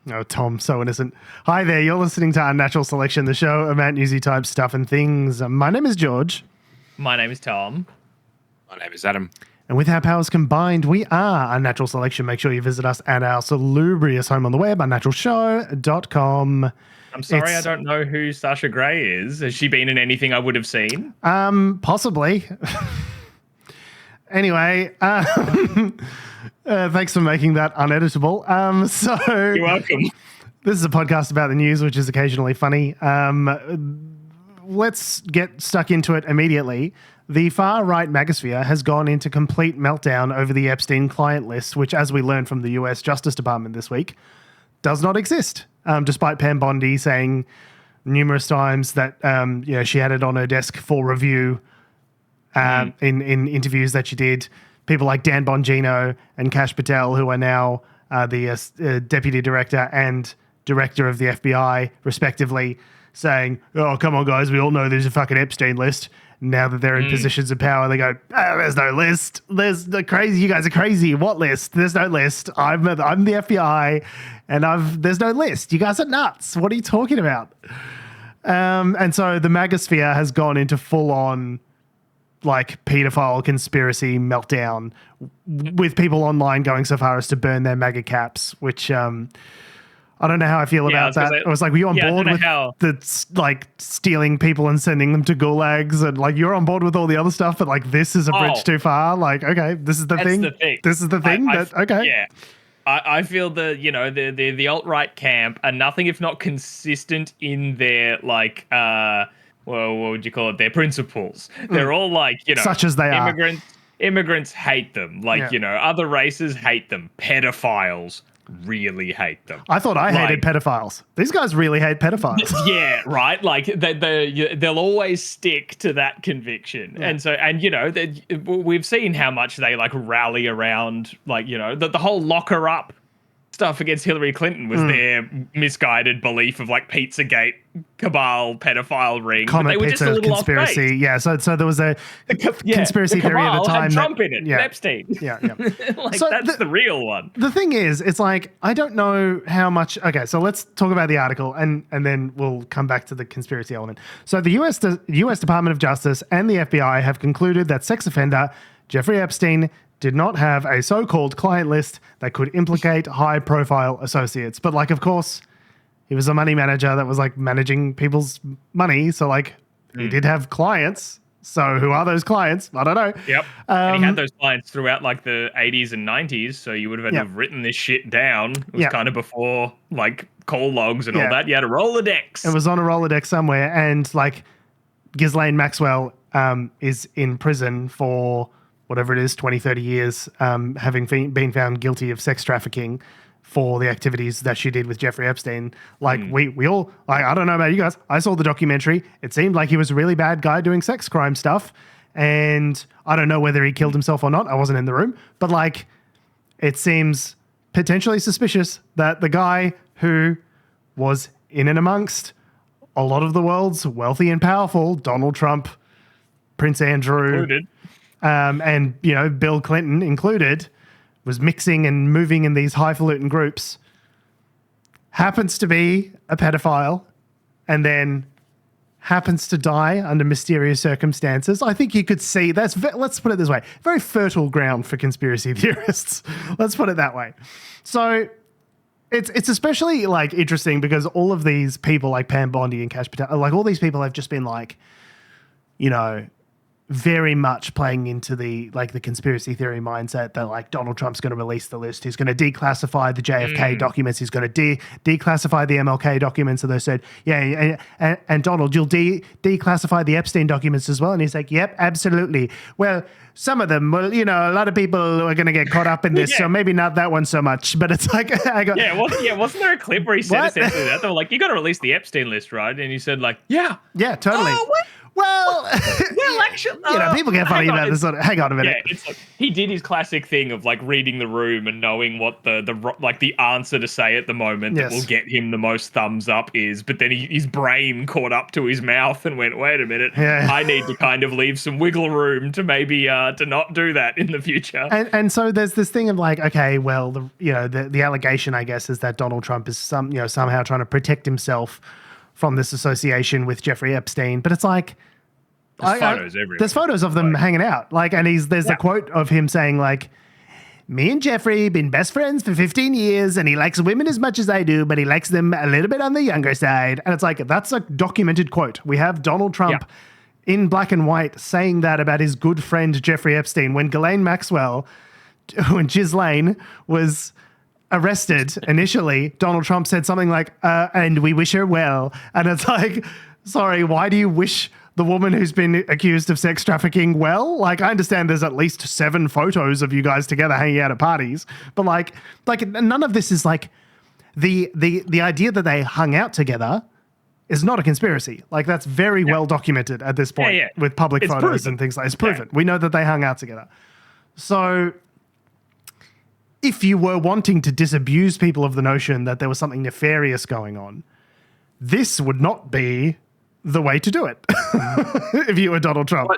Oh, Tom, so innocent. Hi there, you're listening to Unnatural Selection, the show about newsy type stuff and things. My name is George. My name is Tom. My name is Adam. And with our powers combined, we are Unnatural Selection. Make sure you visit us at our salubrious home on the web, unnaturalshow.com. I'm sorry, I don't know who Sasha Grey is. Has she been in anything I would have seen? Possibly. Anyway, thanks for making that uneditable. You're welcome. This is a podcast about the news, which is occasionally funny. Let's get stuck into it immediately. The far-right magosphere has gone into complete meltdown over the Epstein client list, which, as we learned from the US Justice Department this week, does not exist, despite Pam Bondi saying numerous times that she had it on her desk for review in interviews that she did. People like Dan Bongino and Kash Patel, who are now the deputy director and director of the FBI, respectively, saying, "Oh, come on, guys, we all know there's a fucking Epstein list." Now that they're in positions of power, they go, "Oh, there's no list. There's the crazy. You guys are crazy. What list? There's no list. I'm the FBI, and there's no list. You guys are nuts. What are you talking about?" And so the magosphere has gone into full on, like, pedophile conspiracy meltdown, with people online going so far as to burn their MAGA caps, which I don't know how I feel about that. I was like, were you on board with the stealing people and sending them to gulags, and like you're on board with all the other stuff, but like this is a bridge too far? Like, okay, this is the thing. This is the thing. Okay. Yeah. I feel the alt-right camp are nothing if not consistent in their what would you call it? Their principles. They're all such as they are. Immigrants hate them. Other races hate them. Pedophiles really hate them. I thought I hated pedophiles. These guys really hate pedophiles. Yeah, right. Like they'll always stick to that conviction, and we've seen how much they rally around the whole lock her up stuff against Hillary Clinton was their misguided belief of Pizzagate cabal pedophile ring. Comet they were just a little conspiracy. off base. Yeah, so there was a conspiracy theory at the time. Had Trump in it. Yeah. Epstein. Yeah. So that's the real one. The thing is, it's like, I don't know how much. Okay, so let's talk about the article and then we'll come back to the conspiracy element. So the US Department of Justice and the FBI have concluded that sex offender Jeffrey Epstein did not have a so-called client list that could implicate high-profile associates. But of course, he was a money manager that was managing people's money. So he did have clients. So who are those clients? I don't know. Yep. And he had those clients throughout the 80s and 90s. So you would have had to have written this shit down. It was kind of before call logs and all that. You had a Rolodex. It was on a Rolodex somewhere. And Ghislaine Maxwell is in prison for whatever it is, 20, 30 years, having been found guilty of sex trafficking for the activities that she did with Jeffrey Epstein. We all, I don't know about you guys, I saw the documentary. It seemed like he was a really bad guy doing sex crime stuff. And I don't know whether he killed himself or not. I wasn't in the room. But it seems potentially suspicious that the guy who was in and amongst a lot of the world's wealthy and powerful, Donald Trump, Prince Andrew, included. And Bill Clinton included, was mixing and moving in these highfalutin groups, happens to be a pedophile, and then happens to die under mysterious circumstances. I think you could see let's put it this way, very fertile ground for conspiracy theorists. Let's put it that way. So it's especially interesting because all of these people like Pam Bondi and Kash Patel, all these people have just been very much playing into the conspiracy theory mindset that Donald Trump's going to release the list. He's going to declassify the JFK documents. He's going to declassify the MLK documents. And they said, and Donald, you'll declassify the Epstein documents as well. And he's like, yep, absolutely. Well, some of them, a lot of people are going to get caught up in this, so maybe not that one so much. But it's wasn't there a clip where he said essentially that? They were like, you got to release the Epstein list, right? And he said yeah, totally. Well, actually, people get funny about this sort of. Hang on a minute. Yeah, it's like, he did his classic thing of like reading the room and knowing what the answer to say at the moment that will get him the most thumbs up is. But then his brain caught up to his mouth and went, "Wait a minute, I need to kind of leave some wiggle room to maybe to not do that in the future." And so there's this thing of like, okay, well, the allegation, I guess, is that Donald Trump is somehow trying to protect himself from this association with Jeffrey Epstein, but it's like. There's photos everywhere. There's photos of them hanging out. Like, and there's a quote of him saying, like, me and Jeffrey been best friends for 15 years, and he likes women as much as I do, but he likes them a little bit on the younger side. And it's like, that's a documented quote. We have Donald Trump in black and white saying that about his good friend Jeffrey Epstein when Ghislaine Maxwell, when Ghislaine was arrested initially, Donald Trump said something like, and we wish her well. And it's like, sorry, why do you wish the woman who's been accused of sex trafficking well? Like, I understand there's at least 7 photos of you guys together hanging out at parties, but like none of this is like the idea that they hung out together is not a conspiracy. Like, that's very well documented at this point with public photos and things like that. It's proven. We know that they hung out together. So if you were wanting to disabuse people of the notion that there was something nefarious going on, this would not be the way to do it if you were Donald Trump.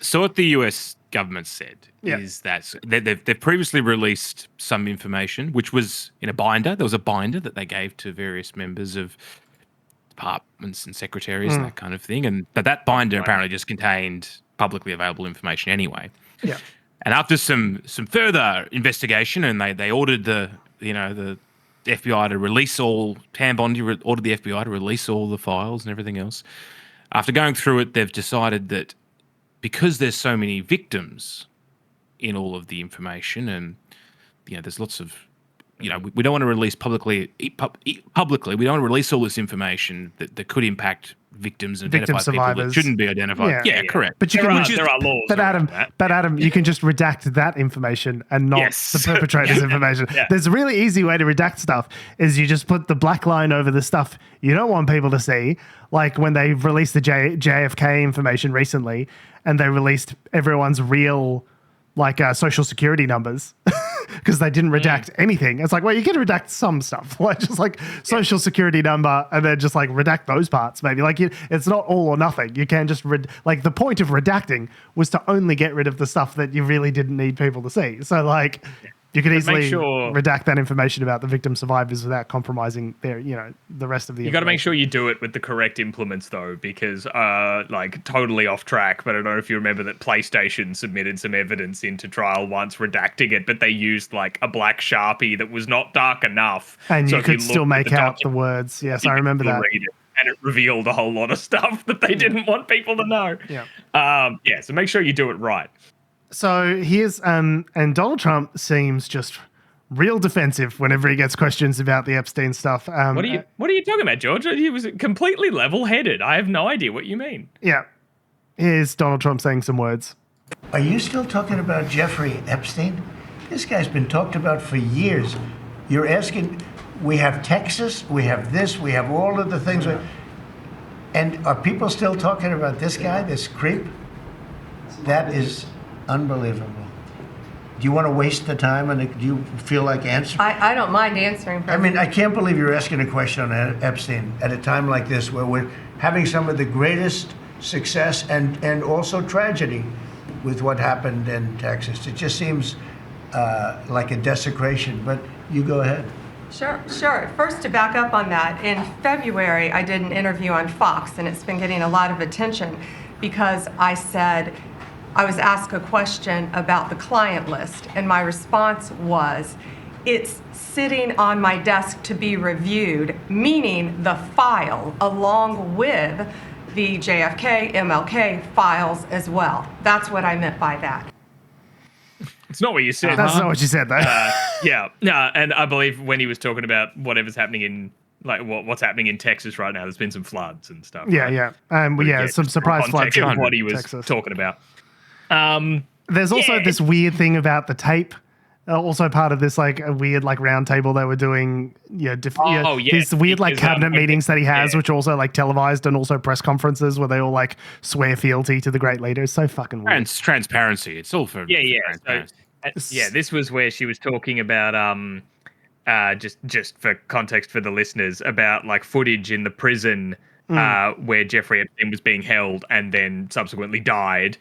So what the US government said is that they've previously released some information, which was in a binder. There was a binder that they gave to various members of departments and secretaries and that kind of thing. And that binder apparently just contained publicly available information anyway. Yeah. And after some further investigation, and they ordered the FBI to release all, Pam Bondi ordered the FBI to release all the files and everything else. After going through it, they've decided that because there's so many victims in all of the information, and there's lots of, we don't want to release publicly. We don't want to release all this information that could impact victims and identify survivors. people that shouldn't be identified. Yeah, correct. But there are laws. But Adam, you can just redact that information and not the perpetrator's information. Yeah. There's a really easy way to redact stuff is you just put the black line over the stuff you don't want people to see. Like when they released the JFK information recently and they released everyone's real social security numbers because they didn't redact anything. It's like, well, you can redact some stuff, like just like social security number and then just like redact those parts maybe. Like it's not all or nothing. You can just the point of redacting was to only get rid of the stuff that you really didn't need people to see. So like you could easily redact that information about the victim survivors without compromising their, the rest of the. You got to make sure you do it with the correct implements, though, because totally off track. But I don't know if you remember that PlayStation submitted some evidence into trial once, redacting it, but they used like a black Sharpie that was not dark enough, and you could still make out the words. Yes, I remember that. And it revealed a whole lot of stuff that they didn't want people to know. Yeah. So make sure you do it right. So here's and Donald Trump seems just real defensive whenever he gets questions about the Epstein stuff. What are you talking about, George? He was completely level-headed. I have no idea what you mean. Yeah. Here's Donald Trump saying some words. Are you still talking about Jeffrey Epstein? This guy's been talked about for years. You're asking, we have Texas, we have this, we have all of the things. And are people still talking about this guy, this creep? That is unbelievable. Do you want to waste the time and do you feel like answering? I don't mind answering. I mean, I can't believe you're asking a question on Epstein at a time like this where we're having some of the greatest success and also tragedy with what happened in Texas. It just seems like a desecration, but you go ahead. Sure. First, to back up on that, in February, I did an interview on Fox, and it's been getting a lot of attention because I said, I was asked a question about the client list, and my response was, it's sitting on my desk to be reviewed, meaning the file, along with the JFK, MLK files as well. That's what I meant by that. It's not what you said. That's not what you said, though. And I believe when he was talking about whatever's happening in, what's happening in Texas right now, there's been some floods and stuff. Yeah. Some surprise floods in what he was Texas. talking about. There's also this weird thing about the tape Also part of this like a weird like round table they were doing, these weird like because, cabinet meetings that he has, yeah. which are also like televised, and also press conferences where they all like swear fealty to the great leader. It's so fucking weird. Transparency. It's all for transparency. So, this was where she was talking about just for context for the listeners, about like footage in the prison where Jeffrey Epstein was being held and then subsequently died,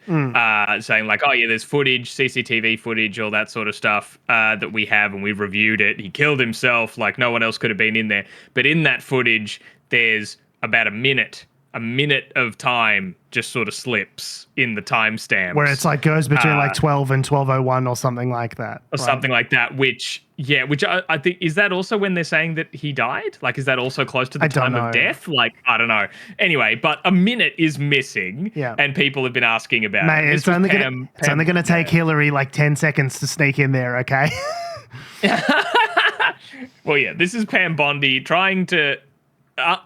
saying like, oh yeah, there's footage, CCTV footage, all that sort of stuff that we have, and we've reviewed it. He killed himself, like no one else could have been in there. But in that footage, there's about a minute of time just sort of slips in the timestamps. Where it's like goes between like 12 and 12:01 or something like that. Or something like that, which I think, is that also when they're saying that he died? Like, is that also close to the time of death? Like, I don't know. Anyway, but a minute is missing, and people have been asking about it. Mate, it's only going to take Hillary like 10 seconds to sneak in there, okay? Well, yeah, this is Pam Bondi trying to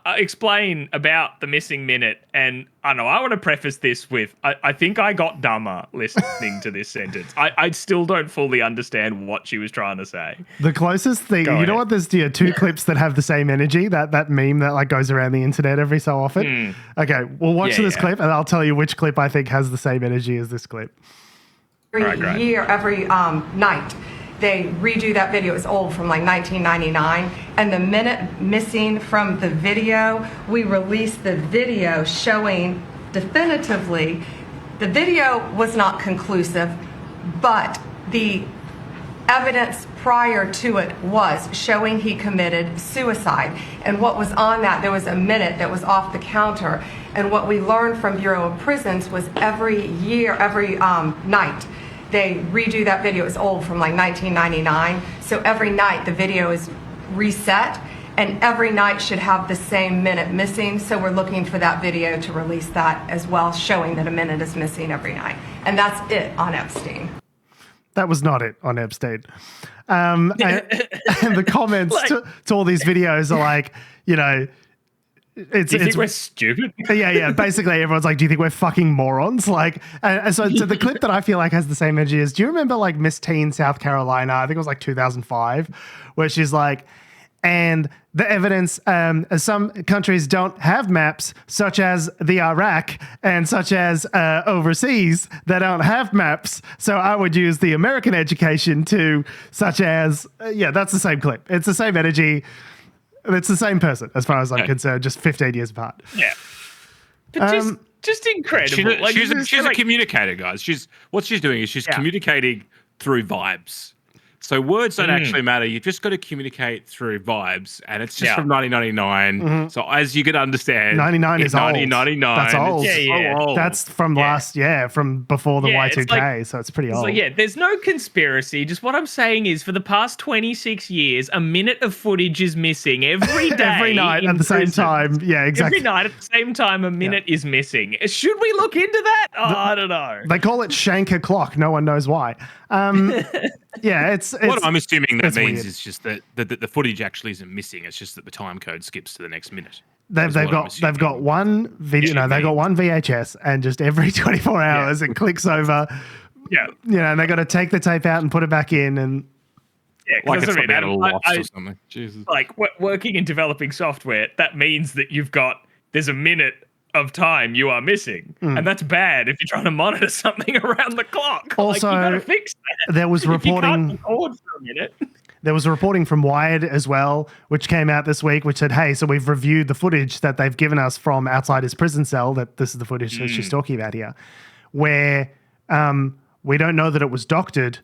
explain about the missing minute, and I don't know, I want to preface this with I think I got dumber listening to this sentence. I still don't fully understand what she was trying to say. The closest thing, know what, there's two clips that have the same energy, that meme that like goes around the internet every so often. Okay, we'll watch this clip and I'll tell you which clip I think has the same energy as this clip. Every year, every night, they redo that video. It's old, from like 1999. And the minute missing from the video, we released the video showing definitively the video was not conclusive, but the evidence prior to it was showing he committed suicide. And what was on that, there was a minute that was off the counter. And what we learned from Bureau of Prisons was every year, every night, they redo that video. It's old, from like 1999. So every night the video is reset, and every night should have the same minute missing. So we're looking for that video to release that as well, showing that a minute is missing every night. And that's it on Epstein. That was not it on Epstein. And the comments to all these videos are like, do you think we're stupid? Yeah. Basically, everyone's like, do you think we're fucking morons? Like, and so the clip that I feel like has the same energy is, do you remember like Miss Teen South Carolina? I think it was like 2005, where she's like, and the evidence, some countries don't have maps, such as the Iraq and such as overseas, they don't have maps. So I would use the American education to, such as, that's the same clip. It's the same energy. It's the same person, as far as I'm concerned, just 15 years apart. Yeah. But just incredible. She's a communicator, guys. What she's doing is she's communicating through vibes. So words don't actually matter. You've just got to communicate through vibes. And it's just from 1999. Mm-hmm. So as you can understand, 99 is 1999. Old. That's old. Yeah. So old. That's from from before the Y2K. So it's pretty old. There's no conspiracy. Just what I'm saying is, for the past 26 years, a minute of footage is missing every day. Every night at the same time. Yeah, exactly. Every night at the same time, a minute is missing. Should we look into that? I don't know. They call it shank o'clock. No one knows why. It's what I'm assuming that means weird. is just that the footage actually isn't missing. It's just that the time code skips to the next minute. They've got one video. No, they've got one VHS, and just every 24 hours it clicks over. Yeah, and they got to take the tape out and put it back in, and like it's from Animal Lost or something. Jesus. Like working in developing software, that means that there's a minute of time you are missing, and that's bad if you're trying to monitor something around the clock. Also, you gotta fix that. There was reporting. You can't record for a minute. There was a reporting from Wired as well, which came out this week, which said, "Hey, so we've reviewed the footage that they've given us from outside his prison cell. That this is the footage that she's talking about here, where we don't know that it was doctored."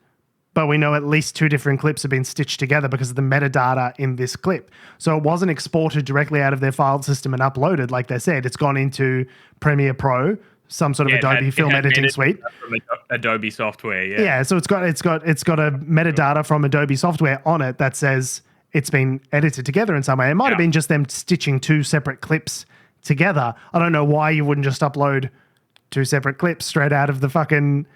But we know at least 2 different clips have been stitched together because of the metadata in this clip. So it wasn't exported directly out of their file system and uploaded, like they said. It's gone into Premiere Pro, some sort of Adobe film editing suite. From Adobe software, Yeah, so it's got a metadata from Adobe software on it that says it's been edited together in some way. It might have been just them stitching 2 separate clips together. I don't know why you wouldn't just upload 2 separate clips straight out of the fucking...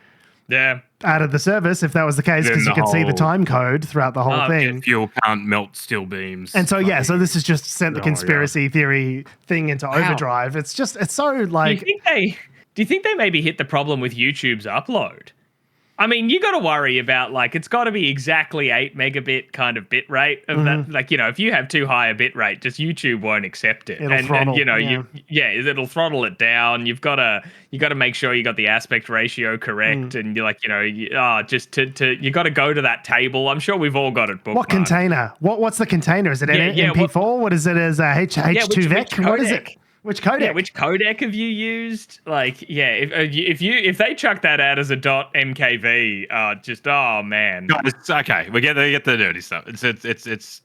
out of the service, if that was the case, because you could see the time code throughout the whole thing. Jet fuel can't melt steel beams. And so, so this has just sent the conspiracy theory thing into overdrive. It's so like... Do you think they maybe hit the problem with YouTube's upload? I mean, you got to worry about, like, it's got to be exactly 8 megabit kind of bit rate of that. Like, if you have too high a bit rate, just YouTube won't accept it. It'll throttle, it'll throttle it down. You got to make sure you got the aspect ratio correct, and you're like, you got to go to that table. I'm sure we've all got it bookmarked. What container? What's the container? Is it MP4? What is it as H2VEC? What is it? Which codec? Yeah, which codec have you used? Like, if they chuck that out as a .mkv, oh man. No, it's okay. We get the dirty stuff. It's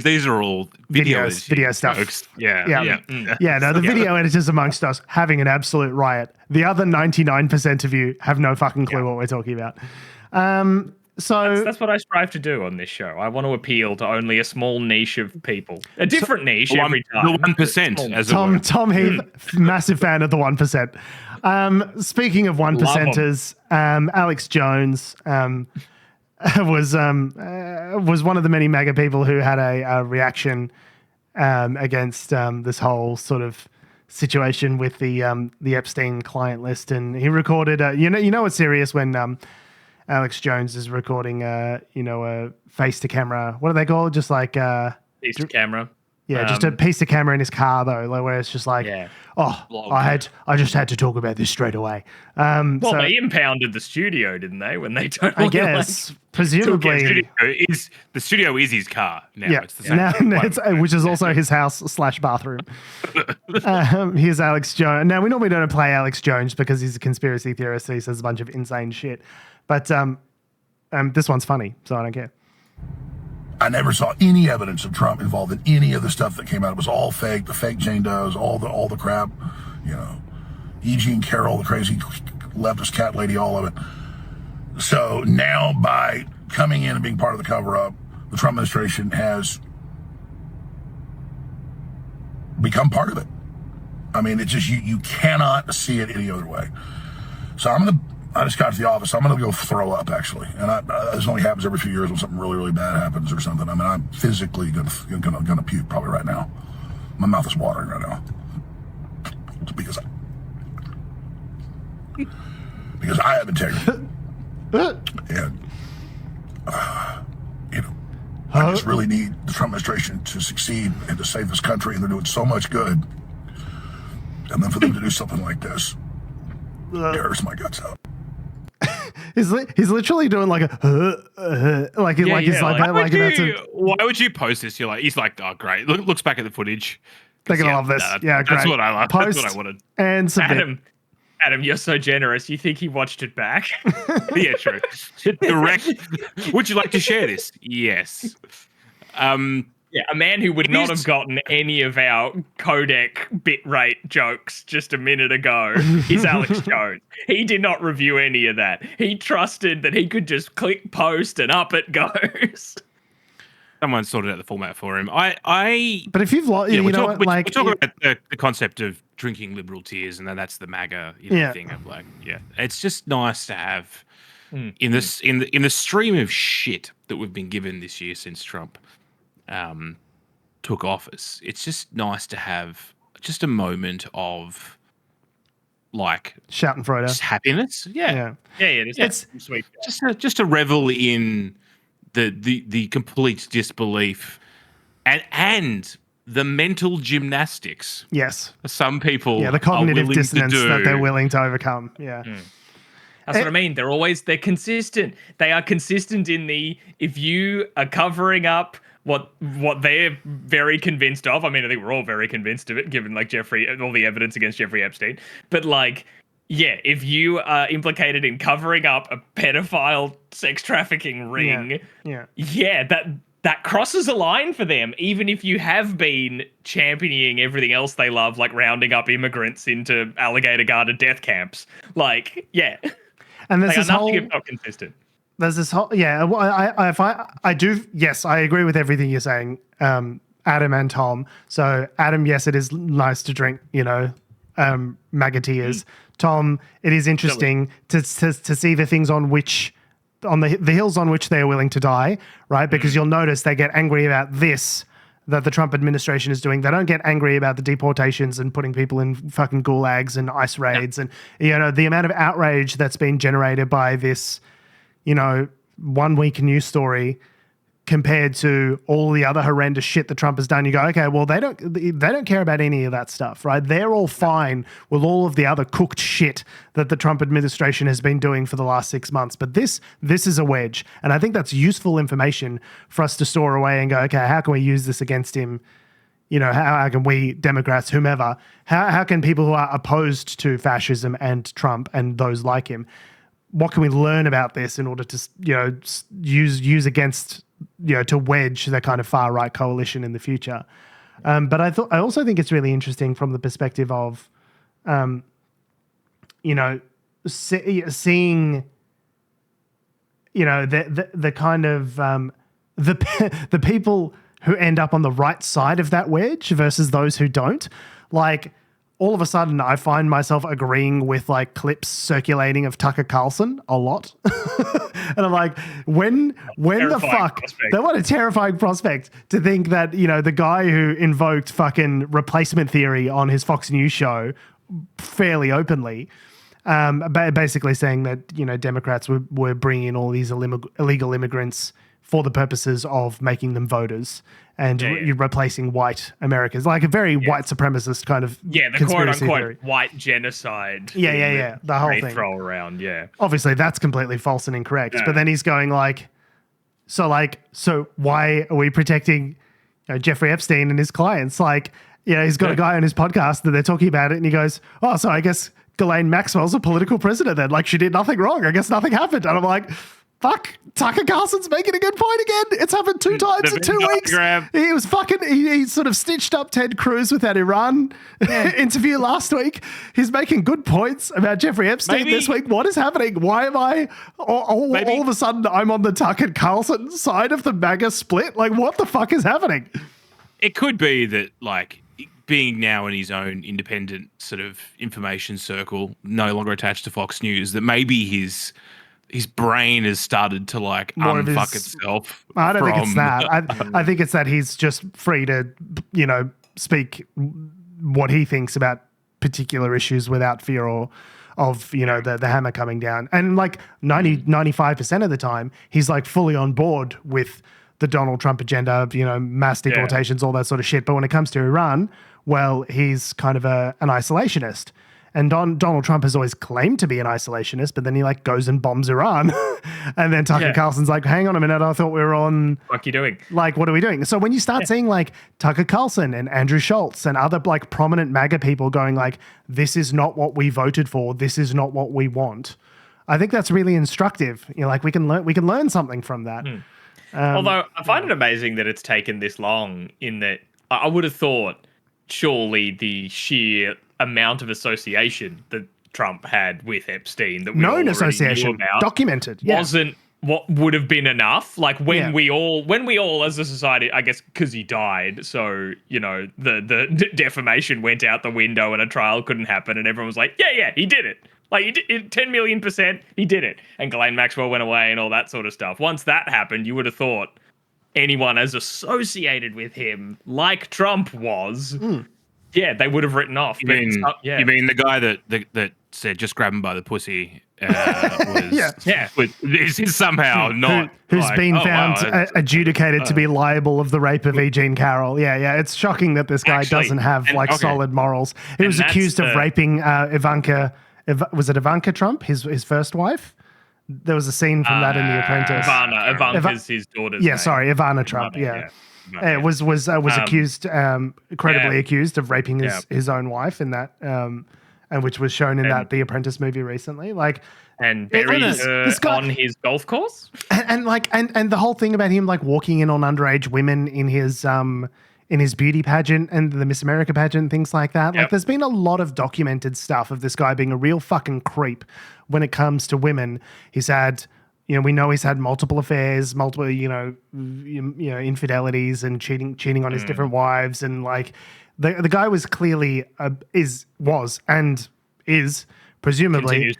these are all video stuff. Folks. Yeah. No, the video editors amongst us having an absolute riot. The other 99% of you have no fucking clue what we're talking about. So that's what I strive to do on this show. I want to appeal to only a small niche of people, a different niche every time. The 1%, as Tom Heath, massive fan of the 1%. Speaking of 1%ers, Alex Jones was one of the many MAGA people who had a reaction against this whole sort of situation with the Epstein client list, and he recorded. It's serious when. Alex Jones is recording, a face to camera. What are they called? Just like piece to camera. Yeah, just a piece of camera in his car though, like where it's just like, I just had to talk about this straight away. They impounded the studio, didn't they? When they totally, I guess, presumably, the studio is his car now. Yeah, it's the same which is also his house / bathroom. Here's Alex Jones. Now we normally don't play Alex Jones because he's a conspiracy theorist. So he says a bunch of insane shit. But this one's funny, so I don't care. I never saw any evidence of Trump involved in any of the stuff that came out. It was all fake. The fake Jane Does, all the crap. E. Jean Carroll, the crazy leftist cat lady, all of it. So now, by coming in and being part of the cover-up, the Trump administration has become part of it. I mean, it's just you cannot see it any other way. So I just got to the office. I'm going to go throw up, actually. And this only happens every few years when something really, really bad happens or something. I mean, I'm physically going to puke probably right now. My mouth is watering right now. It's because I have integrity. And, I just really need the Trump administration to succeed and to save this country. And they're doing so much good. And then for them to do something like this, it hurts my guts out. He's literally doing like a why would you post this? He's like, oh great. Looks back at the footage. They're gonna love this. Great. That's what I love. Post that's what I wanted. And submit. Adam, you're so generous. You think he watched it back? Yeah, true. Direct. Would you like to share this? Yes. Yeah, a man who would not have gotten any of our codec bitrate jokes just a minute ago is Alex Jones. He did not review any of that. He trusted that he could just click post and up it goes. Someone sorted out the format for him. But if you've we're talking about the concept of drinking liberal tears, and then that's the MAGA thing of like, it's just nice to have in the stream of shit that we've been given this year since Trump took office. It's just nice to have just a moment of like Schadenfreude, just happiness. Yeah, it is. It's sweet. Just to revel in the complete disbelief and the mental gymnastics. Yes, some people. Yeah, the cognitive dissonance that they're willing to overcome. Yeah. That's what I mean. They're consistent. They are consistent in if you are covering up what they're very convinced of. I mean, I think we're all very convinced of it, given like all the evidence against Jeffrey Epstein. But like, if you are implicated in covering up a pedophile sex trafficking ring, that crosses a line for them, even if you have been championing everything else they love, like rounding up immigrants into alligator guarded death camps. Like, and there's this nothing if not consistent. There's this whole I agree with everything you're saying, Adam and Tom. So Adam, yes, it is nice to drink, MAGA tears. Tom, it is interesting to see the things on the hills on which they are willing to die, right? Because you'll notice they get angry about this that the Trump administration is doing. They don't get angry about the deportations and putting people in fucking gulags and ICE raids and the amount of outrage that's been generated by this 1 week news story compared to all the other horrendous shit that Trump has done. You go, okay, well, they don't care about any of that stuff, right? They're all fine with all of the other cooked shit that the Trump administration has been doing for the last 6 months. But this is a wedge. And I think that's useful information for us to store away and go, okay, how can we use this against him? How can we, Democrats, whomever, how can people who are opposed to fascism and Trump and those like him, what can we learn about this in order to, use against, to wedge that kind of far right coalition in the future? But I also think it's really interesting from the perspective of, seeing, the kind of the people who end up on the right side of that wedge versus those who don't. Like, all of a sudden, I find myself agreeing with like clips circulating of Tucker Carlson a lot, and I'm like, when the fuck? What a terrifying prospect to think that the guy who invoked fucking replacement theory on his Fox News show fairly openly, basically saying that Democrats were bringing in all these illegal immigrants for the purposes of making them voters and replacing white Americans, like a very white supremacist kind of the conspiracy quote-unquote theory. white genocide. The whole thing. Throw around, Obviously, that's completely false and incorrect. But then he's going so why are we protecting Jeffrey Epstein and his clients? Like, he's got a guy on his podcast that they're talking about it, and he goes, oh, so I guess Ghislaine Maxwell's a political prisoner then. Like, she did nothing wrong. I guess nothing happened. And I'm like, fuck, Tucker Carlson's making a good point again. It's happened 2 times in 2 weeks. He was he sort of stitched up Ted Cruz with that Iran interview last week. He's making good points about Jeffrey Epstein this week. What is happening? Why am I all of a sudden I'm on the Tucker Carlson side of the MAGA split? Like, what the fuck is happening? It could be that, like, being now in his own independent sort of information circle, no longer attached to Fox News, that maybe his brain has started to like unfuck itself. I don't think it's that. I think it's that he's just free to, speak what he thinks about particular issues without fear of the hammer coming down. And like 95% of the time, he's like fully on board with the Donald Trump agenda of, mass deportations, all that sort of shit. But when it comes to Iran, well, he's kind of an isolationist. And Donald Trump has always claimed to be an isolationist, but then he like goes and bombs Iran. And then Tucker Carlson's like, hang on a minute, I thought we were on... What are you doing? Like, what are we doing? So when you start seeing like Tucker Carlson and Andrew Schultz and other like prominent MAGA people going like, this is not what we voted for, this is not what we want, I think that's really instructive. Like we can learn something from that. Although I find it amazing that it's taken this long, in that I would have thought surely the sheer amount of association that Trump had with Epstein that we known already association knew about documented wasn't what would have been enough. Like when we all as a society, I guess because he died, so the defamation went out the window and a trial couldn't happen, and everyone was like, yeah, he did it. Like, he did 10 million%, he did it. And Ghislaine Maxwell went away and all that sort of stuff. Once that happened, you would have thought anyone as associated with him, like Trump was, they would have written off. You mean the guy that said, just grab him by the pussy, is somehow not... Who's been found adjudicated to be liable of the rape of E. Jean Carroll. Yeah, it's shocking that this guy doesn't have, solid morals. He was accused of raping Ivanka... Was it Ivanka Trump, his first wife? There was a scene from that in The Apprentice. Ivanka's his daughter's name. Sorry, Ivana Trump. Was accused, credibly accused of raping his own wife in that, and which was shown in that The Apprentice movie recently. Like, and buried her on his golf course. And the whole thing about him like walking in on underage women in his beauty pageant and the Miss America pageant and things like that. Like, there's been a lot of documented stuff of this guy being a real fucking creep when it comes to women. He's had, we know he's had multiple affairs, multiple, infidelities and cheating on his different wives. And like, the guy was clearly, was presumably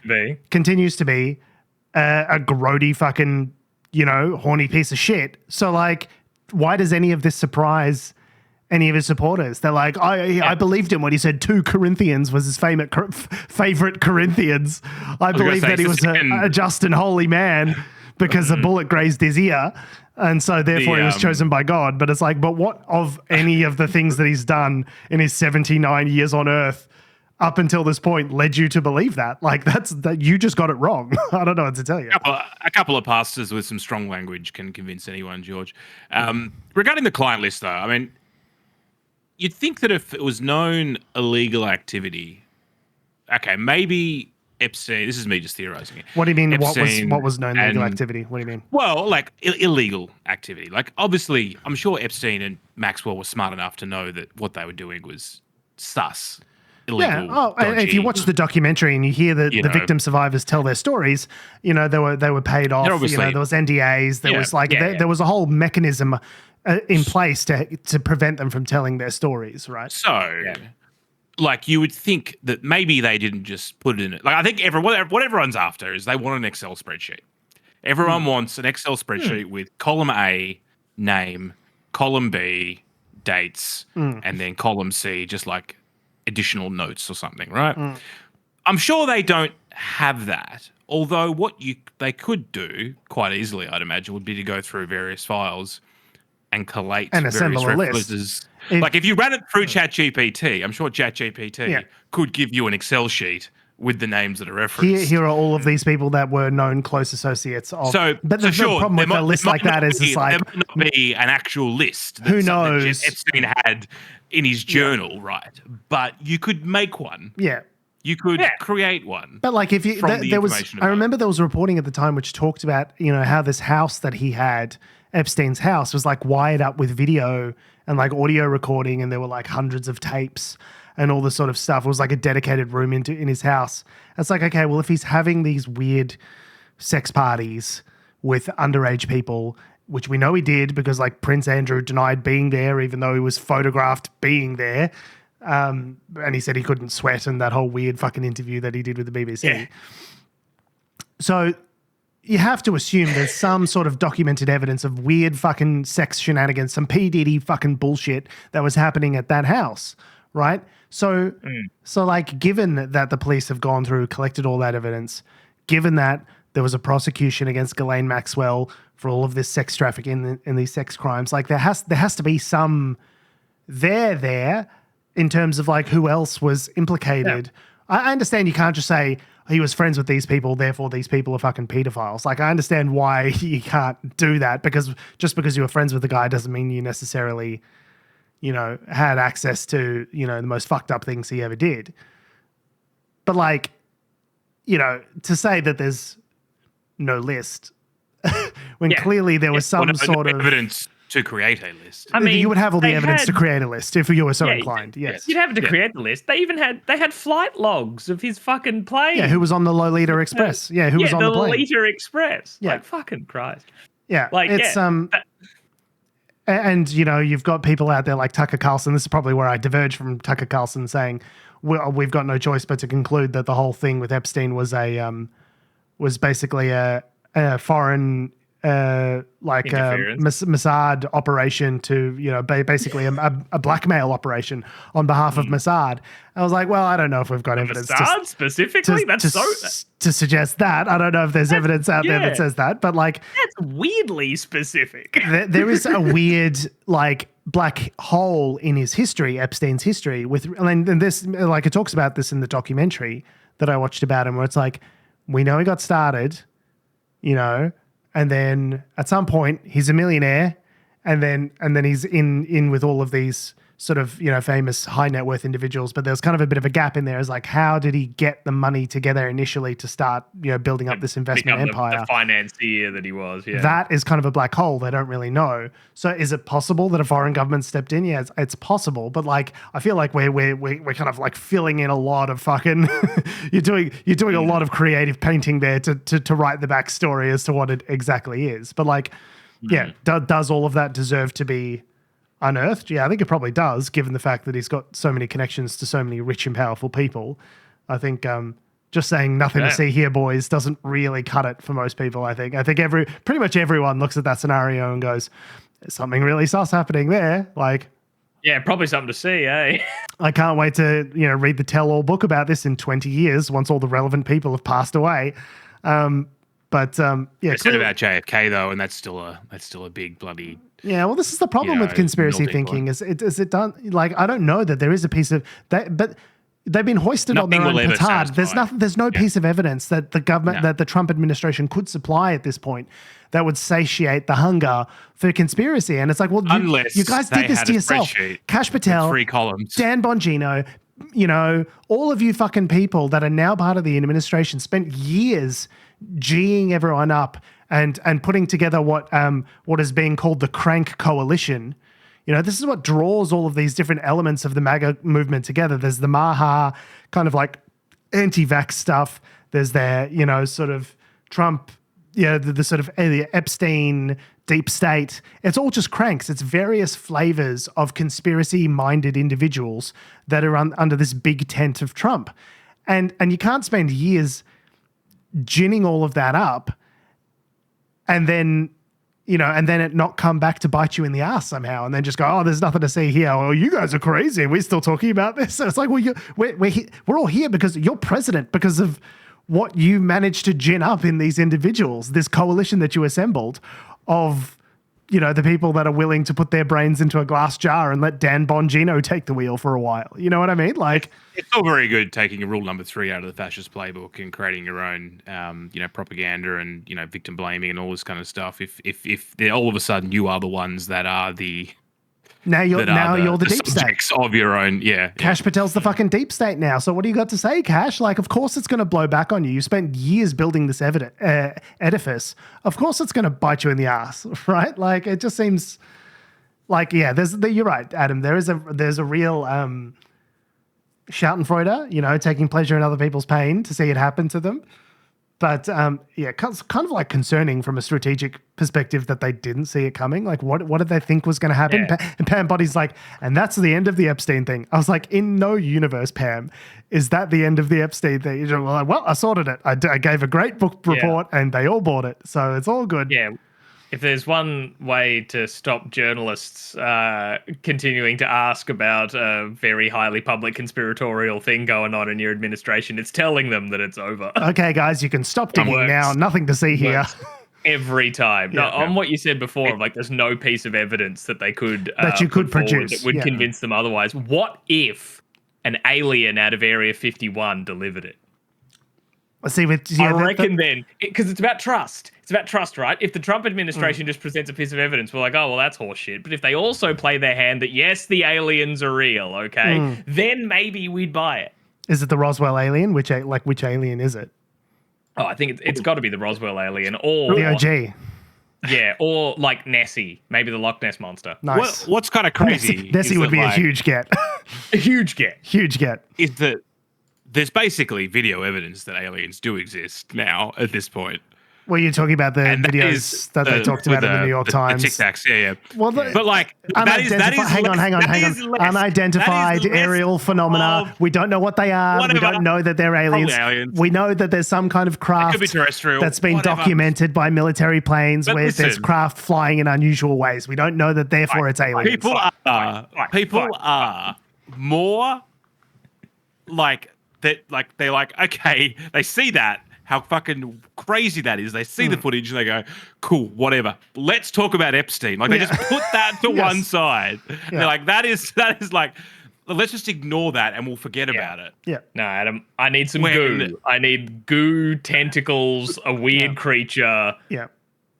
continues to be a grody fucking, horny piece of shit. So like, why does any of this surprise any of his supporters? They're like, I believed him when he said 2 Corinthians was his favorite Corinthians. I believe that he was a just and holy man. because a bullet grazed his ear, and so therefore he was chosen by God. But it's like, but what of any of the things that he's done in his 79 years on Earth up until this point led you to believe that? Like, that you just got it wrong. I don't know what to tell you. A couple of pastors with some strong language can convince anyone, George. Regarding the client list, though, I mean, you'd think that if it was known illegal activity, okay, maybe Epstein. This is me just theorizing it. What do you mean? Epstein What was known legal activity? What do you mean? Well, like illegal activity. Like, obviously, I'm sure Epstein and Maxwell were smart enough to know that what they were doing was sus. Illegal, yeah. And if you watch the documentary and you hear the victim survivors tell their stories, they were paid off. There was NDAs. There was there was a whole mechanism in place to prevent them from telling their stories, right? So, like, you would think that maybe they didn't just put it in it. Like, I think what everyone's after is they want an Excel spreadsheet. Everyone wants an Excel spreadsheet with column A, name, column B, dates, and then column C, just like additional notes or something, right? I'm sure they don't have that. Although what they could do quite easily, I'd imagine, would be to go through various files and collate and various assemble a references. list. Like, if you ran it through ChatGPT, I'm sure ChatGPT could give you an Excel sheet with the names that are referenced. Here are all of these people that were known close associates of. But the problem with a list like that is it's like, there might not be an actual list that who knows? Epstein had in his journal, right? But you could make one. Yeah. You could create one. But like, if you I remember there was a reporting at the time which talked about, how this house that he had, Epstein's house, was like wired up with video and like audio recording, and there were like hundreds of tapes and all this sort of stuff. It was like a dedicated room in his house. It's like, okay, well, if he's having these weird sex parties with underage people, which we know he did because like Prince Andrew denied being there, even though he was photographed being there. And he said he couldn't sweat in that whole weird fucking interview that he did with the BBC. Yeah. So you have to assume there's some sort of documented evidence of weird fucking sex shenanigans, some P. Diddy fucking bullshit that was happening at that house, right? So like, given that the police have gone through, collected all that evidence, given that there was a prosecution against Ghislaine Maxwell for all of this sex trafficking and these sex crimes, like there has to be some there in terms of like who else was implicated. Yeah. I understand you can't just say he was friends with these people, therefore these people are fucking pedophiles. Like, I understand why you can't do that, because just because you were friends with the guy doesn't mean you necessarily, had access to, the most fucked up things he ever did. But like, to say that there's no list when clearly there was some sort of evidence to create a list. I mean, you would have all the evidence to create a list if you were so inclined. Yes, you'd have to create the list. They even had flight logs of his fucking plane. Yeah, who was on the Lolita Express? Yeah, who was on the plane? Lolita Express. Yeah, like fucking Christ. Yeah, like it's and you've got people out there like Tucker Carlson. This is probably where I diverge from Tucker Carlson, saying we've got no choice but to conclude that the whole thing with Epstein was was basically a foreign Mossad operation to basically a blackmail operation on behalf of Mossad. I was like, well, I don't know if we've got evidence Mossad specifically to suggest that. I don't know if there's evidence out there that says that, but like, that's weirdly specific. There is a weird like black hole in his history, Epstein's history, and this, like, it talks about this in the documentary that I watched about him, where it's like, we know he got started, and then at some point he's a millionaire, and then he's in with all of these sort of, famous high net worth individuals. But there's kind of a bit of a gap in there. It's like, how did he get the money together initially to start, building up this investment empire? The financier that he was. Yeah, that is kind of a black hole. They don't really know. So is it possible that a foreign government stepped in? Yeah, it's possible. But like, I feel like we're kind of like filling in a lot of fucking. you're doing a lot of creative painting there to write the backstory as to what it exactly is. But like, does all of that deserve to be unearthed? Yeah, I think it probably does, given the fact that he's got so many connections to so many rich and powerful people. I think just saying nothing to see here, boys, doesn't really cut it for most people. I think pretty much everyone looks at that scenario and goes, there's something really sus happening there. Like, yeah, probably something to see, eh? I can't wait to read the tell-all book about this in 20 years once all the relevant people have passed away. But yeah, It's not about JFK though, and that's still a big bloody. Yeah, well, this is the problem with conspiracy thinking. Is it done? Like, I don't know that there is a piece of that, but they've been hoisted on their own petard. There's no piece of evidence that the government, that the Trump administration could supply at this point that would satiate the hunger for conspiracy. And it's like, well, you guys did this to yourself. Kash Patel, 3 columns. Dan Bongino, all of you fucking people that are now part of the administration spent years G'ing everyone up and putting together what is being called the crank coalition. This is what draws all of these different elements of the MAGA movement together. There's the Maha kind of like anti-vax stuff. There's their, sort of Trump, the sort of the Epstein deep state. It's all just cranks. It's various flavors of conspiracy-minded individuals that are under this big tent of Trump. And you can't spend years ginning all of that up and then it not come back to bite you in the ass somehow, and then just go, oh, there's nothing to see here. Well, you guys are crazy. We're still talking about this. So it's like, well, we're all here because you're president, because of what you managed to gin up in these individuals, this coalition that you assembled of, the people that are willing to put their brains into a glass jar and let Dan Bongino take the wheel for a while. You know what I mean? Like, it's all very good taking a rule number 3 out of the fascist playbook and creating your own, propaganda and, victim blaming and all this kind of stuff. If all of a sudden you are the ones that are the you're the deep state of your own. Kash Patel's the fucking deep state now. So what do you got to say, Kash? Like, of course it's going to blow back on you. You spent years building this edifice. Of course it's going to bite you in the ass, right? Like, it just seems like, you're right, Adam. There's a real Schadenfreude, taking pleasure in other people's pain to see it happen to them. But kind of like concerning from a strategic perspective that they didn't see it coming. Like, what did they think was going to happen? Yeah. And Pam Bondi's like, and that's the end of the Epstein thing. I was like, in no universe, Pam, is that the end of the Epstein thing? You're like, well, I sorted it. I gave a great book report and they all bought it. So it's all good. Yeah. If there's one way to stop journalists continuing to ask about a very highly public conspiratorial thing going on in your administration, it's telling them that it's over. Okay, guys, you can stop digging now. Nothing to see here. Every time. On what you said before, like there's no piece of evidence that they could that you could produce that would convince them otherwise. What if an alien out of Area 51 delivered it? See, I reckon then, because it's about trust. It's about trust, right? If the Trump administration just presents a piece of evidence, we're like, oh, well, that's horseshit. But if they also play their hand that, yes, the aliens are real, okay, then maybe we'd buy it. Is it the Roswell alien? Which alien is it? Oh, I think it's got to be the Roswell alien. Or the OG. Yeah, or like Nessie, maybe the Loch Ness Monster. Nice. What's kind of crazy? Nessie would be a huge get. A huge get. Huge get. Is that there's basically video evidence that aliens do exist now at this point. Well, you're talking about the videos that they talked about in the New York Times. The Tic Tacs, yeah. Well, but like, hang on. Unidentified aerial phenomena. We don't know what they are. We don't know that they're aliens. We know that there's some kind of craft that's been documented by military planes where there's craft flying in unusual ways. We don't know that therefore it's aliens. People are more like that. Like they're like, okay, they see that. How fucking crazy that is. They see the footage and they go, cool, whatever. Let's talk about Epstein. Like, they just put that to one side. Yeah. They're like, that is like, let's just ignore that and we'll forget about it. Yeah. No, Adam, I need some goo. I need goo, tentacles, a weird creature. Yeah.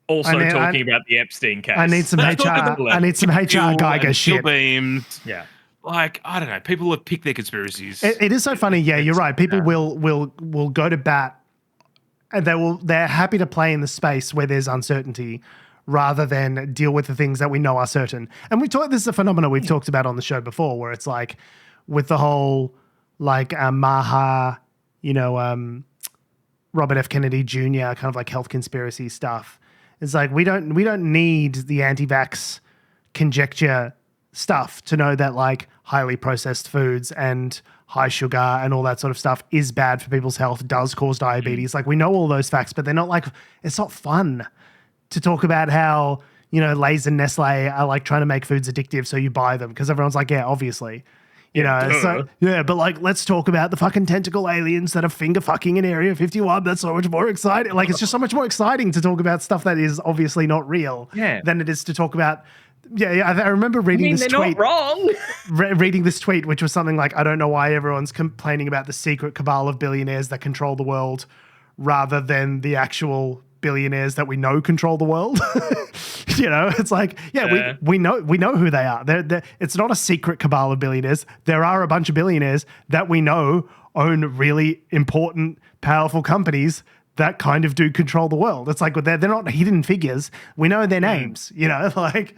Also talking about the Epstein case. I need some HR. I need some HR Geiger shit. Beams. Yeah. Like, I don't know. People have picked their conspiracies. It is so funny. Yeah, you're right. People will go to bat. And they're happy to play in the space where there's uncertainty rather than deal with the things that we know are certain. And this is a phenomenon we've talked about on the show before, where it's like with the whole like Maha, Robert F. Kennedy Jr. kind of like health conspiracy stuff. It's like we don't need the anti-vax conjecture stuff to know that like highly processed foods and high sugar and all that sort of stuff is bad for people's health, does cause diabetes. Like, we know all those facts, but they're not like, it's not fun to talk about how, Lay's and Nestle are like trying to make foods addictive so you buy them because everyone's like, yeah, obviously. You know, so yeah, but like, let's talk about the fucking tentacle aliens that are finger fucking in Area 51. That's so much more exciting. Like, it's just so much more exciting to talk about stuff that is obviously not real than it is to talk about. Yeah, I remember reading this tweet. They're not wrong. Reading this tweet, which was something like, I don't know why everyone's complaining about the secret cabal of billionaires that control the world rather than the actual billionaires that we know control the world. You know, it's like, we know who they are. It's not a secret cabal of billionaires. There are a bunch of billionaires that we know own really important, powerful companies that kind of do control the world. It's like, they're not hidden figures. We know their names, you know, like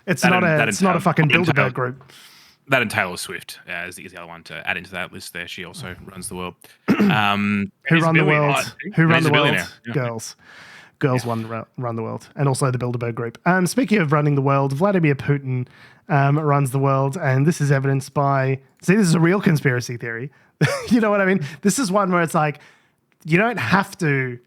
it's not a fucking Bilderberg group. That and Taylor Swift is the other one to add into that list there. She also runs the world. Who run the world? Who run the world? Yeah. Girls. Girls run the world. And also the Bilderberg group. Speaking of running the world, Vladimir Putin runs the world. And this is evidenced by... See, this is a real conspiracy theory. You know what I mean? This is one where it's like, you don't have to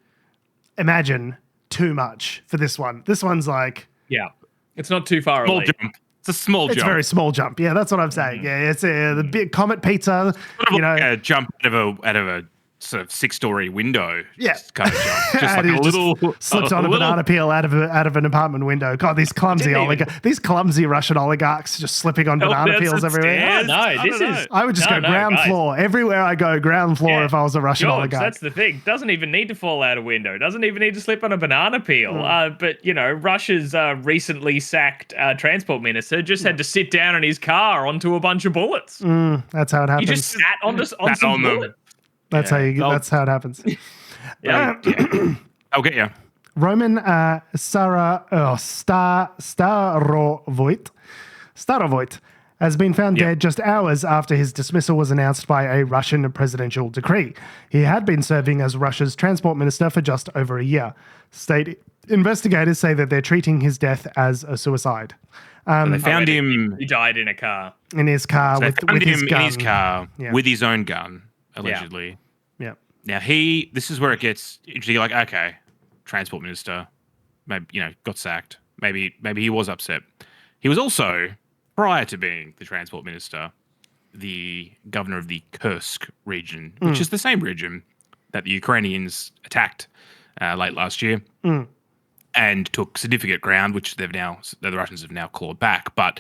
imagine too much for this one. This one's like... Yeah. It's not too far Small away. jump. It's a small jump. It's a very small jump. Yeah, that's what I'm saying. Yeah, it's the big Comet Pizza. You know, a jump out of a sort of 6-story window. Yeah, kind of jump. Just like a little slips on a banana peel out of an apartment window. God, these clumsy Russian oligarchs just slipping on banana peels everywhere. I would just go ground floor everywhere I go. Ground floor if I was a Russian oligarch. That's the thing. Doesn't even need to fall out a window. Doesn't even need to slip on a banana peel. But you know, Russia's recently sacked transport minister just had to sit down in his car onto a bunch of bullets. That's how it happens. He just sat on some bullets. That's how it happens. I'll get you. Roman Starovoit has been found dead just hours after his dismissal was announced by a Russian presidential decree. He had been serving as Russia's transport minister for just over a year. State investigators say that they're treating his death as a suicide. They found him. He died in a car. In his car with his gun. In his car with his own gun. Allegedly. Yeah. Now this is where it gets interesting. Like, okay, transport minister, maybe got sacked. Maybe he was upset. He was also, prior to being the transport minister, the governor of the Kursk region, which is the same region that the Ukrainians attacked late last year and took significant ground, which the Russians have now clawed back. But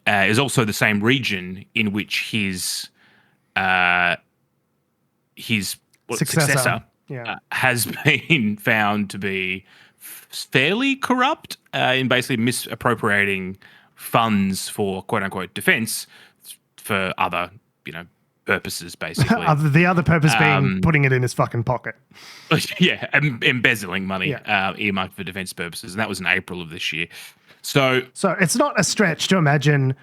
is also the same region in which his successor has been found to be fairly corrupt in basically misappropriating funds for quote unquote defense for other purposes, basically. The other purpose being putting it in his fucking pocket. Yeah, embezzling money earmarked for defense purposes, and that was in April of this year. So it's not a stretch to imagine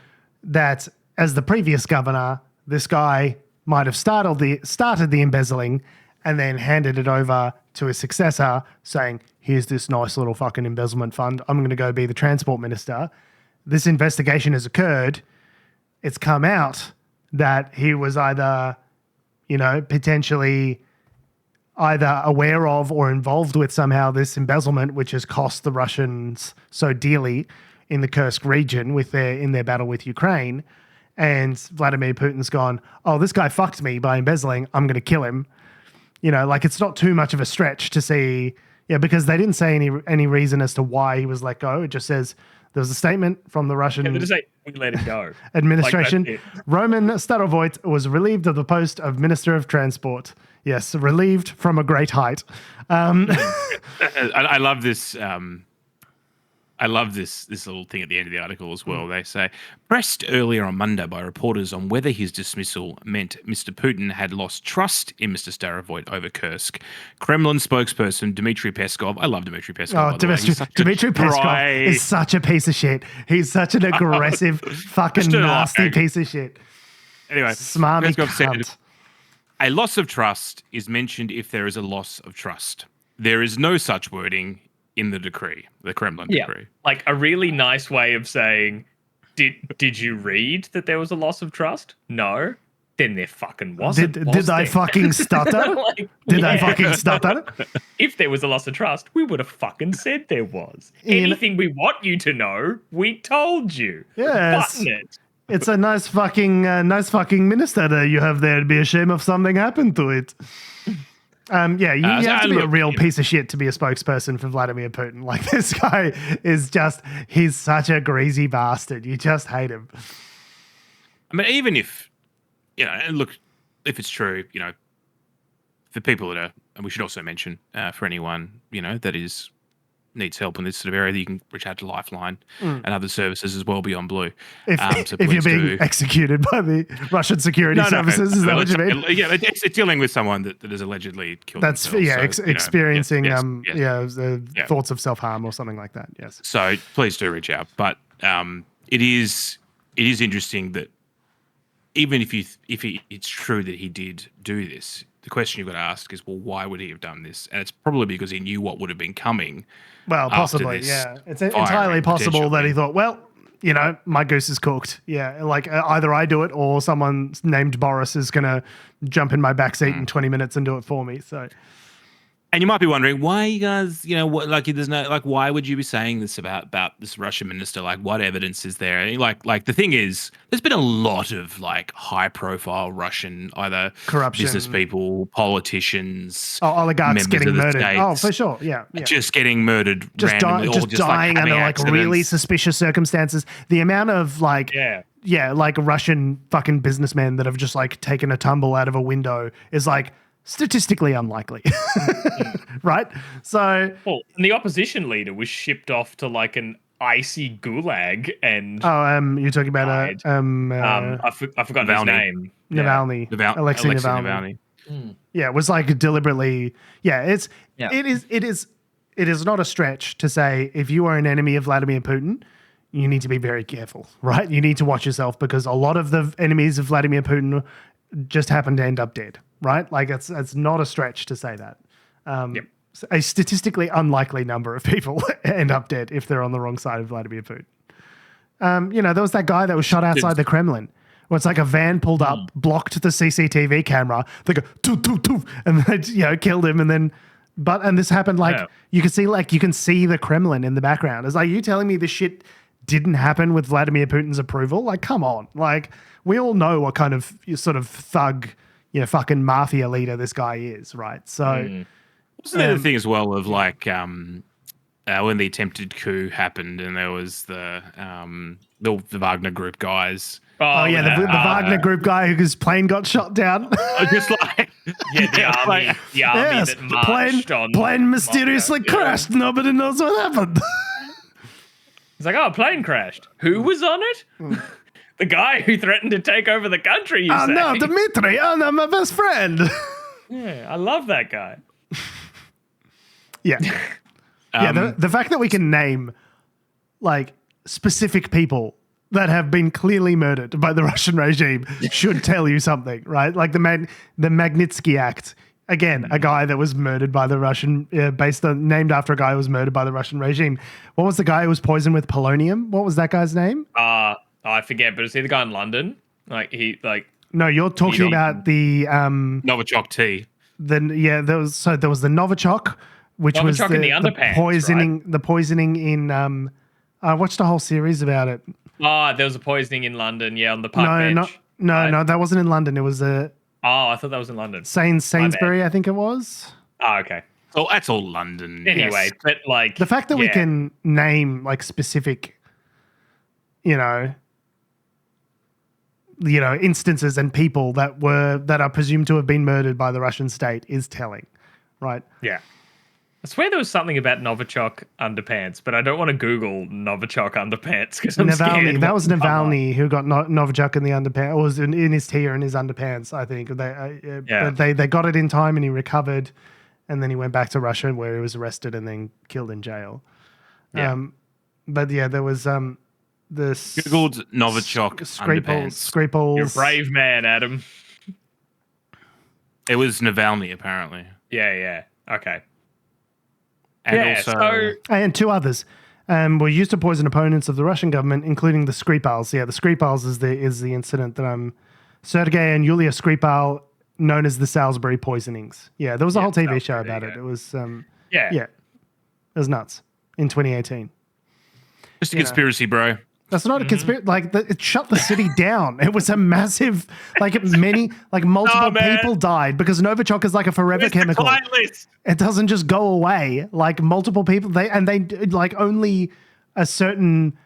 that as the previous governor, this guy might have started the embezzling and then handed it over to his successor saying, here's this nice little fucking embezzlement fund. I'm going to go be the transport minister. This investigation has occurred. It's come out that he was either, potentially either aware of or involved with somehow this embezzlement, which has cost the Russians so dearly in the Kursk region in their battle with Ukraine. And Vladimir Putin's gone, oh, this guy fucked me by embezzling. I'm going to kill him. It's not too much of a stretch to see, because they didn't say any reason as to why he was let go. It just says there was a statement from the Russian they just say, we let him go. administration. Roman Starovoit was relieved of the post of Minister of Transport. Yes, relieved from a great height. I love this. I love this little thing at the end of the article as well. They say, pressed earlier on Monday by reporters on whether his dismissal meant Mr. Putin had lost trust in Mr. Starovoit over Kursk, Kremlin spokesperson Dmitry Peskov. I love Dmitry Peskov. Oh, Dmitry Peskov is such a piece of shit. He's such an aggressive, fucking nasty piece of shit. Anyway, smarmy Peskov cunt. said, a loss of trust is mentioned if there is a loss of trust. There is no such wording in the decree, the Kremlin decree. Like a really nice way of saying, did you read that there was a loss of trust? No. Then there fucking wasn't. Did I fucking stutter? Did I fucking stutter? If there was a loss of trust, we would have fucking said there was. Anything we want you to know, we told you. Yes. Button it. It's a nice fucking minister that you have there. It'd be a shame if something happened to it. Yeah, you have to be a real piece of shit to be a spokesperson for Vladimir Putin. Like, this guy is he's such a greasy bastard. You just hate him. I mean, even if, and look, if it's true, for people that are, and we should also mention for anyone, that needs help in this sort of area, that you can reach out to Lifeline and other services as well beyond Blue. If you're being executed by the Russian security services, is that what you mean? Yeah, it's dealing with someone that has allegedly killed themselves. Experiencing thoughts of self-harm or something like that, yes. So please do reach out. But it is interesting that even if it's true that he did do this, the question you've got to ask is, well, why would he have done this? And it's probably because he knew what would have been coming. Well, possibly, yeah. It's entirely possible that he thought, well, my goose is cooked. Yeah, like either I do it or someone named Boris is going to jump in my backseat in 20 minutes and do it for me. So, and you might be wondering why you guys, there's no, why would you be saying this about this Russian minister? Like, what evidence is there? And like the thing is, there's been a lot of high profile Russian either corruption, business people, politicians, oligarchs getting murdered. Oh, for sure, yeah. Just getting murdered, just randomly, just dying under really suspicious circumstances. The amount of Russian fucking businessmen that have just taken a tumble out of a window is statistically unlikely, right? So, and the opposition leader was shipped off to an icy gulag, and you're talking about I forgot his name. Navalny, Alexei Navalny. Yeah, it was deliberately. Yeah, it is not a stretch to say if you are an enemy of Vladimir Putin, you need to be very careful, right? You need to watch yourself because a lot of the enemies of Vladimir Putin just happen to end up dead. Right? It's not a stretch to say that. A statistically unlikely number of people end up dead if they're on the wrong side of Vladimir Putin. There was that guy that was shot outside the Kremlin. Where it's a van pulled up, blocked the CCTV camera. They go toof toof toof, and they killed him. And then, and this happened you can see the Kremlin in the background. It's you telling me this shit didn't happen with Vladimir Putin's approval? Come on, we all know what kind of sort of thug, fucking mafia leader this guy is, right? So, wasn't there the thing as well of when the attempted coup happened and there was the Wagner Group guys. Oh yeah, the Wagner Group guy whose plane got shot down. Just the army yes, that marched on. Plane mysteriously crashed. Nobody knows what happened. He's plane crashed. Who was on it? The guy who threatened to take over the country, you say? No, Dmitry. Oh, no, my best friend. Yeah, I love that guy. Yeah. The fact that we can name, specific people that have been clearly murdered by the Russian regime should tell you something, right? The Magnitsky Act. Again, a guy that was murdered by the Russian, named after a guy who was murdered by the Russian regime. What was the guy who was poisoned with polonium? What was that guy's name? I forget, but is he the guy in London? No, you're talking about the Novichok tea. There was the Novichok, which was in the underpants, the poisoning in I watched a whole series about it. There was a poisoning in London, on the park bench. No, that wasn't in London. It was I thought that was in London. Sainsbury, I think it was. Oh, okay. Oh, that's all London. Anyway, yes. but the fact that we can name specific, instances and people that are presumed to have been murdered by the Russian state is telling, right? Yeah. I swear there was something about Novichok underpants, but I don't want to Google Novichok underpants because I'm scared. That was Navalny who got Novichok in the underpants, or was in his tea or in his underpants, I think. But they got it in time and he recovered, and then he went back to Russia where he was arrested and then killed in jail. Yeah. There was the Googled Novichok underpants. Skripals. You're a brave man, Adam. It was Navalny, apparently. Yeah. Okay. And and two others were used to poison opponents of the Russian government, including the Skripals. Yeah, the Skripals is the incident that Sergei and Yulia Skripal, known as the Salisbury poisonings. Yeah, there was a whole TV show about it. It was it was nuts in 2018. Just a conspiracy, bro. That's not a conspiracy. Like, it shut the city down. It was a massive, multiple people died because Novichok is like a forever chemical. It doesn't just go away. Like, multiple people, only a certain,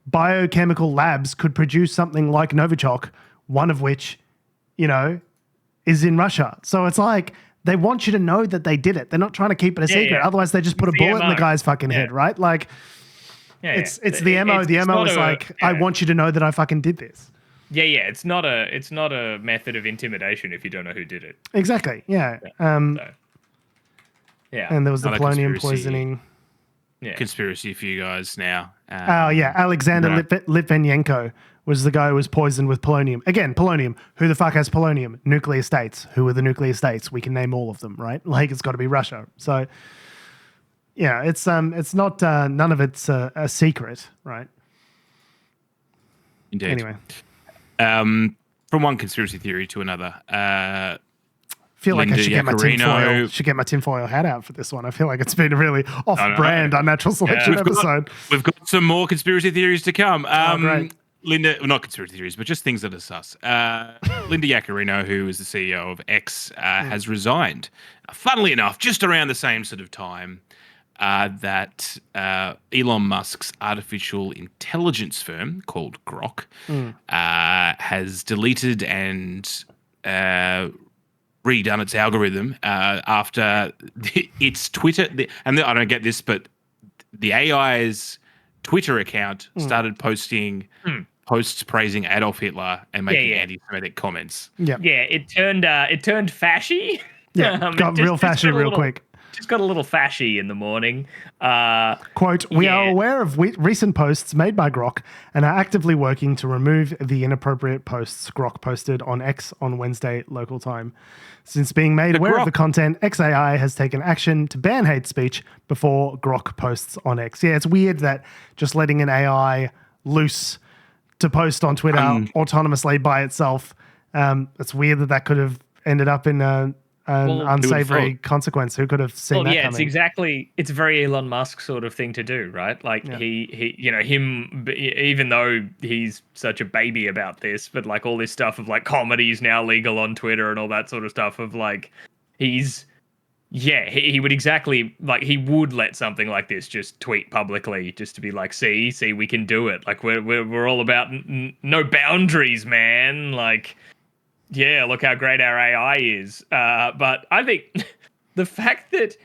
biochemical labs could produce something like Novichok, one of which, is in Russia. So it's like, they want you to know that they did it. They're not trying to keep it a secret. Yeah. Otherwise, they just put a bullet in the guy's fucking head, right? Like, it's the MO. The MO is like, I want you to know that I fucking did this. Yeah. It's not a method of intimidation if you don't know who did it. Exactly. Yeah. And there was the polonium poisoning. Yeah. Conspiracy for you guys now. Alexander Litvinenko was the guy who was poisoned with polonium. Again, polonium. Who the fuck has polonium? Nuclear states. Who are the nuclear states? We can name all of them, right? Like, it's got to be Russia. So, yeah, it's not none of it's a secret, right? Indeed. Anyway, from one conspiracy theory to another. Feel like Linda I should get my tinfoil hat out for this one. I feel like it's been a really off-brand Unnatural Selection episode. We've got some more conspiracy theories to come. Great. Linda, well, not conspiracy theories, but just things that are sus. Linda Yaccarino, who is the CEO of X, has resigned. Funnily enough, just around the same sort of time that Elon Musk's artificial intelligence firm called Grok has deleted and redone its algorithm after its Twitter. I don't get this, but the AI's Twitter account started posting posts praising Adolf Hitler and making anti-Semitic comments. Yeah, it turned fashy. Yeah, got real fashy real quick. Just got a little fashy in the morning. Quote, we are aware of recent posts made by Grok and are actively working to remove the inappropriate posts Grok posted on X on Wednesday local time. Since being made aware of the content, XAI has taken action to ban hate speech before Grok posts on X. Yeah, it's weird that just letting an AI loose to post on Twitter autonomously by itself, it's weird that could have ended up in an unsavory consequence. Who could have seen that coming? It's a very Elon Musk sort of thing to do, right? Like he him, even though he's such a baby about this, but like all this stuff of like comedy is now legal on Twitter and all that sort of stuff of like, he would let something like this just tweet publicly just to be like, see, we can do it. Like we're all about no boundaries, man. Like, yeah, look how great our AI is. But I think the fact that,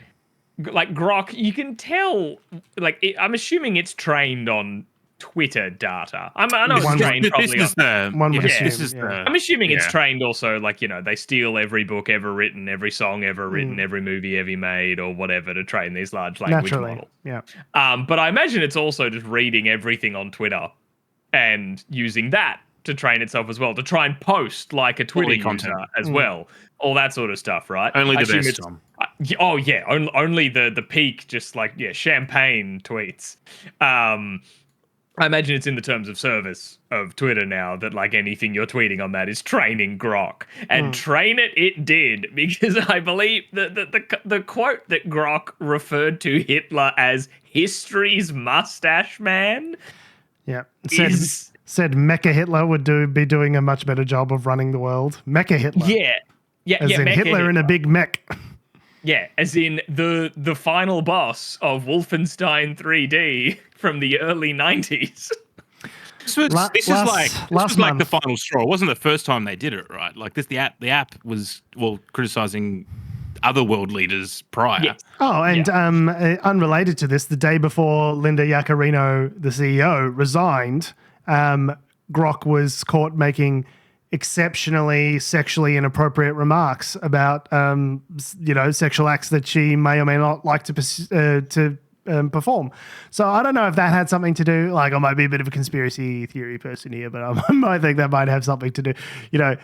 like, Grok, you can tell, like, I'm assuming it's trained on Twitter data. I know it's trained probably on... I'm assuming it's trained also, like, they steal every book ever written, every song ever written, every movie ever made, or whatever to train these large language models. Yeah. But I imagine it's also just reading everything on Twitter and using that to train itself as well, to try and post like a Twitter user as well, all that sort of stuff, right? Only the best, Tom. Only the peak, just like champagne tweets. I imagine it's in the terms of service of Twitter now that like anything you're tweeting on that is training Grok, and train it did, because I believe the quote that Grok referred to Hitler as history's mustache man. Yeah, said Mecha Hitler would be doing a much better job of running the world. Mecha Hitler. As in Hitler in a big mech. Yeah, as in the final boss of Wolfenstein 3D from the early 90s. This was like the final straw. It wasn't the first time they did it, right? Like this, the app was criticizing other world leaders prior. Yes. Oh, and unrelated to this, the day before Linda Yaccarino, the CEO, resigned, Grok was caught making exceptionally sexually inappropriate remarks about, sexual acts that she may or may not like to perform. So I don't know if that had something to do. Like, I might be a bit of a conspiracy theory person here, but I might think that might have something to do.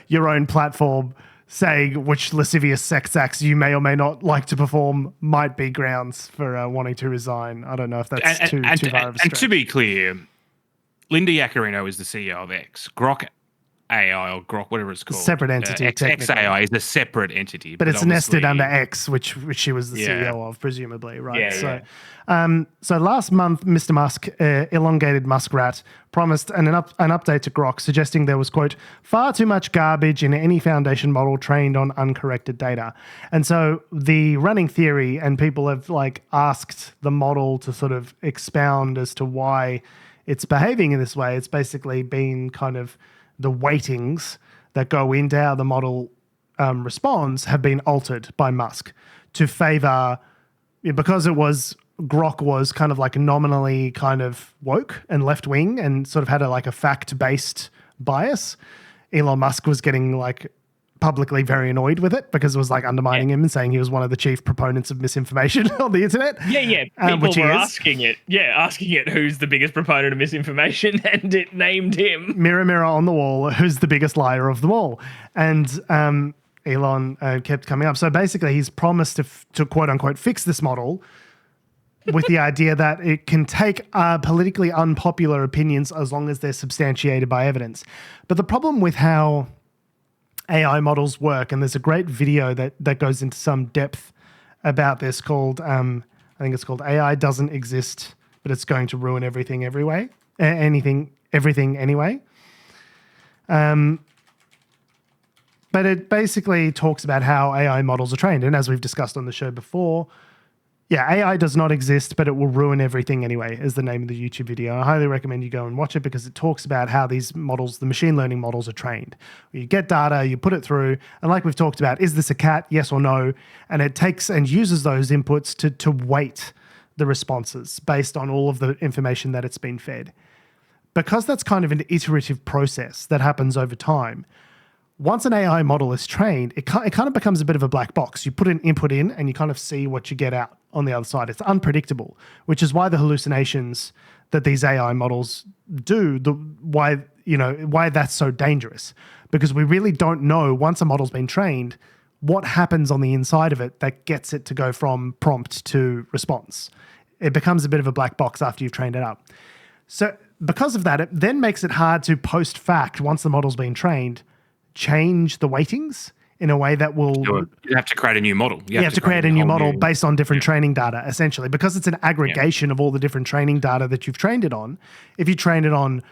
Your own platform saying which lascivious sex acts you may or may not like to perform might be grounds for wanting to resign. I don't know if that's too far of a stretch. And to be clear, Linda Yaccarino is the CEO of X. Grok AI or Grok, whatever it's called. Separate entity, technically. XAI is a separate entity. But it's nested under obviously- X, which she was the CEO of, presumably, right? Yeah, So last month, Mr. Musk, elongated muskrat, promised an update to Grok, suggesting there was, quote, far too much garbage in any foundation model trained on uncorrected data. And so the running theory, and people have like asked the model to sort of expound as to why it's behaving in this way. It's basically been kind of the weightings that go into how the model responds have been altered by Musk to favor, because Grok was kind of like nominally kind of woke and left wing and sort of had a fact-based bias. Elon Musk was getting like publicly very annoyed with it because it was like undermining him and saying he was one of the chief proponents of misinformation on the internet. People were asking it who's the biggest proponent of misinformation, and it named him. Mirror, mirror on the wall, who's the biggest liar of them all? And Elon kept coming up. So basically he's promised to quote unquote fix this model with the idea that it can take politically unpopular opinions as long as they're substantiated by evidence. But the problem with how AI models work, and there's a great video that goes into some depth about this called, I think it's called AI Doesn't Exist, but it's going to ruin everything everyway. Everything anyway. But it basically talks about how AI models are trained. And as we've discussed on the show before, AI does not exist, but it will ruin everything anyway, is the name of the YouTube video. I highly recommend you go and watch it because it talks about how these models, the machine learning models, are trained. You get data, you put it through, and like we've talked about, is this a cat, yes or no? And it takes and uses those inputs to weight the responses based on all of the information that it's been fed. Because that's kind of an iterative process that happens over time, once an AI model is trained, it kind of becomes a bit of a black box. You put an input in and you kind of see what you get out on the other side. It's unpredictable, which is why the hallucinations that these AI models do, why that's so dangerous. Because we really don't know, once a model's been trained, what happens on the inside of it that gets it to go from prompt to response. It becomes a bit of a black box after you've trained it up. So because of that, it then makes it hard to post-fact, once the model's been trained, change the weightings in a way that will... You have to create a new model. You have to create a new model based on different training data, essentially. Because it's an aggregation of all the different training data that you've trained it on. If you train it on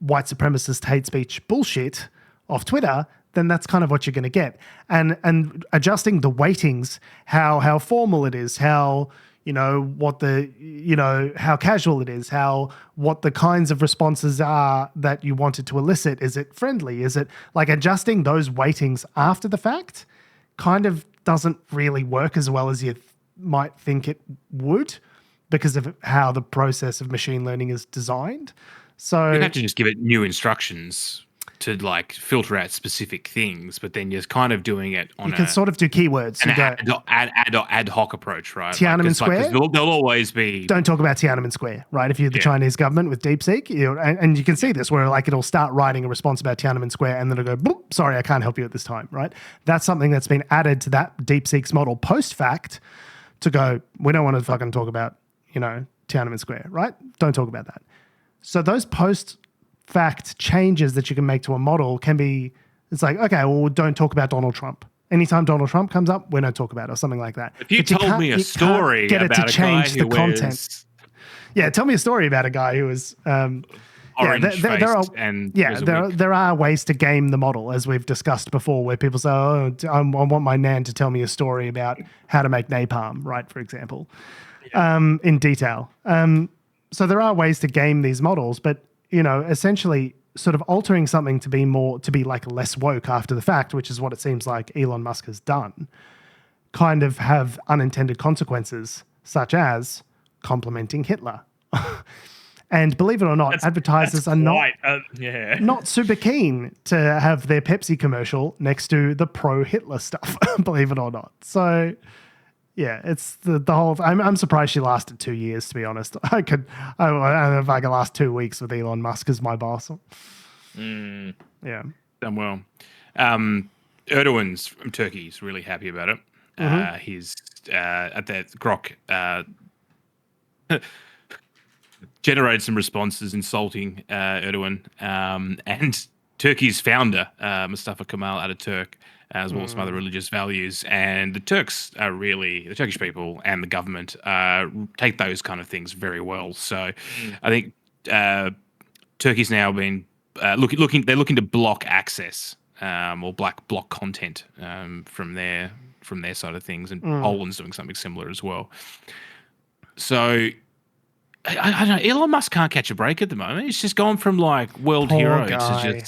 white supremacist hate speech bullshit off Twitter, then that's kind of what you're going to get. And adjusting the weightings, how formal it is, how... how casual it is, what the kinds of responses are that you wanted to elicit. Is it friendly? Is it like adjusting those weightings after the fact kind of doesn't really work as well as you might think it would because of how the process of machine learning is designed. So you have to just give it new instructions to like filter out specific things, but then you're kind of doing it on you can sort of do keywords. Ad hoc approach, right? Tiananmen Square. There'll always be. Don't talk about Tiananmen Square, right? If you're the Chinese government with DeepSeek, and you can see this where like it'll start writing a response about Tiananmen Square, and then it'll go, boop, sorry, I can't help you at this time, right? That's something that's been added to that DeepSeek's model post fact to go, we don't want to fucking talk about Tiananmen Square, right? Don't talk about that. So those post fact changes that you can make to a model can be, it's like, okay, well, don't talk about Donald Trump. Anytime Donald Trump comes up, we don't talk about it or something like that. If you told me a story get it about to change a guy the content. Yeah, tell me a story about a guy who was orange-faced there are ways to game the model, as we've discussed before, where people say, oh, I want my nan to tell me a story about how to make napalm, right, for example, in detail. So there are ways to game these models, but essentially sort of altering something to be like less woke after the fact, which is what it seems like Elon Musk has done, kind of have unintended consequences, such as complimenting Hitler. And believe it or not, advertisers are not super keen to have their Pepsi commercial next to the pro-Hitler stuff, believe it or not. So... yeah, it's the whole... I'm surprised she lasted 2 years, to be honest. I don't know if I could last 2 weeks with Elon Musk as my boss. Yeah. Done well. Erdogan's from Turkey is really happy about it. He's at that Grok generated some responses insulting Erdogan. And Turkey's founder, Mustafa Kemal Ataturk, as well as some other religious values. And the Turks are really, the Turkish people and the government take those kind of things very well. So I think Turkey's now been they're looking to block access or block content from their side of things. And Poland's doing something similar as well. So I don't know. Elon Musk can't catch a break at the moment. He's just gone from like world hero to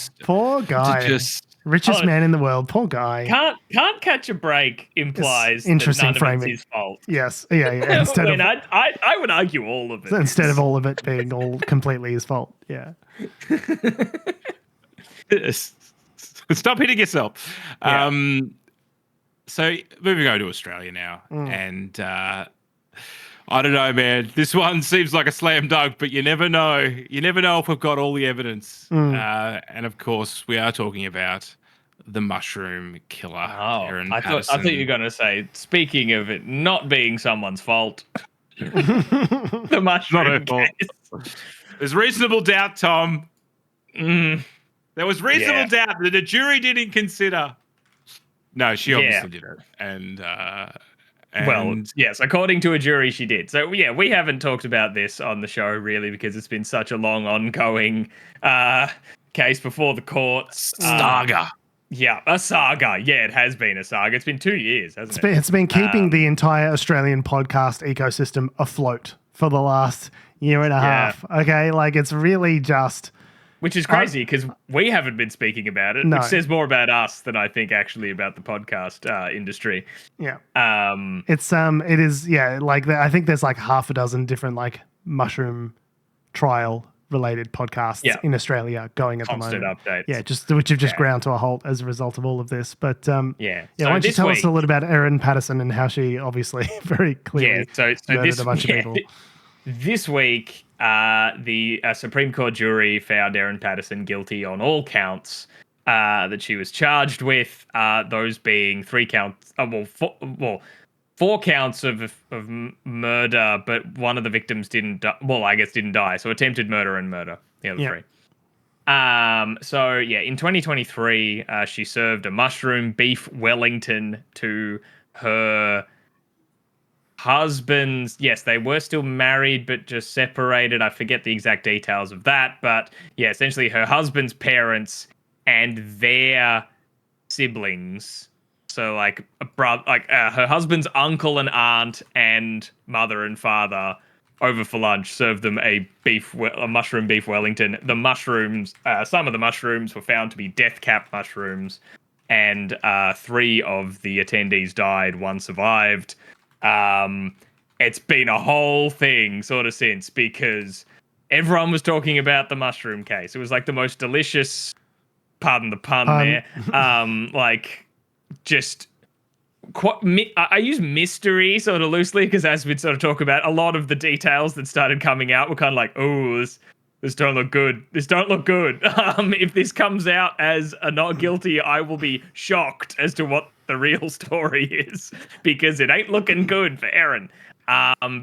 just richest man in the world. Poor guy. Can't catch a break implies interesting that none framing. of it's his fault. Yes. Yeah. Instead of I would argue all of it. Instead of all of it being all completely his fault. Yeah. Stop hitting yourself. Yeah. So moving over to Australia now, and I don't know, man. This one seems like a slam dunk, but you never know. You never know if we've got all the evidence. And of course, we are talking about the mushroom killer, Erin Patterson. I thought you were going to say, speaking of it not being someone's fault, the mushroom case. There's reasonable doubt, Tom. There was reasonable doubt that the jury didn't consider. No, she obviously did it. And well, yes, according to a jury, she did. So, yeah, we haven't talked about this on the show, really, because it's been such a long, ongoing case before the courts. Saga. A saga. Yeah, it has been a saga. It's been 2 years, hasn't it? It's been keeping the entire Australian podcast ecosystem afloat for the last year and a half. Okay, like it's really just... Which is crazy because we haven't been speaking about it, which says more about us than I think actually about the podcast industry. Yeah. It is, like I think there's like half a dozen different like mushroom trial related podcasts in Australia going at Constant the moment. Updates. Yeah, which have just ground to a halt as a result of all of this. But so why don't you tell us a little about Erin Patterson and how she obviously very clearly murdered a bunch of people. This week, the Supreme Court jury found Erin Patterson guilty on all counts that she was charged with. Those being 4 counts of murder, but one of the victims didn't die. So attempted murder and murder. The other three. In 2023, she served a mushroom beef Wellington to her husbands. Yes, they were still married, but just separated. I forget the exact details of that, but yeah, essentially her husband's parents and their siblings. So like her husband's uncle and aunt and mother and father over for lunch served them a mushroom beef Wellington. The mushrooms, some of the mushrooms were found to be death cap mushrooms, and 3 of the attendees died. 1 survived. It's been a whole thing sort of since, because everyone was talking about the mushroom case. It was like the most delicious, pardon the pun there, I use mystery sort of loosely because as we sort of talk about, a lot of the details that started coming out were kind of like, oh, this don't look good. This don't look good. If this comes out as a not guilty, I will be shocked as to what the real story is, because it ain't looking good for Erin.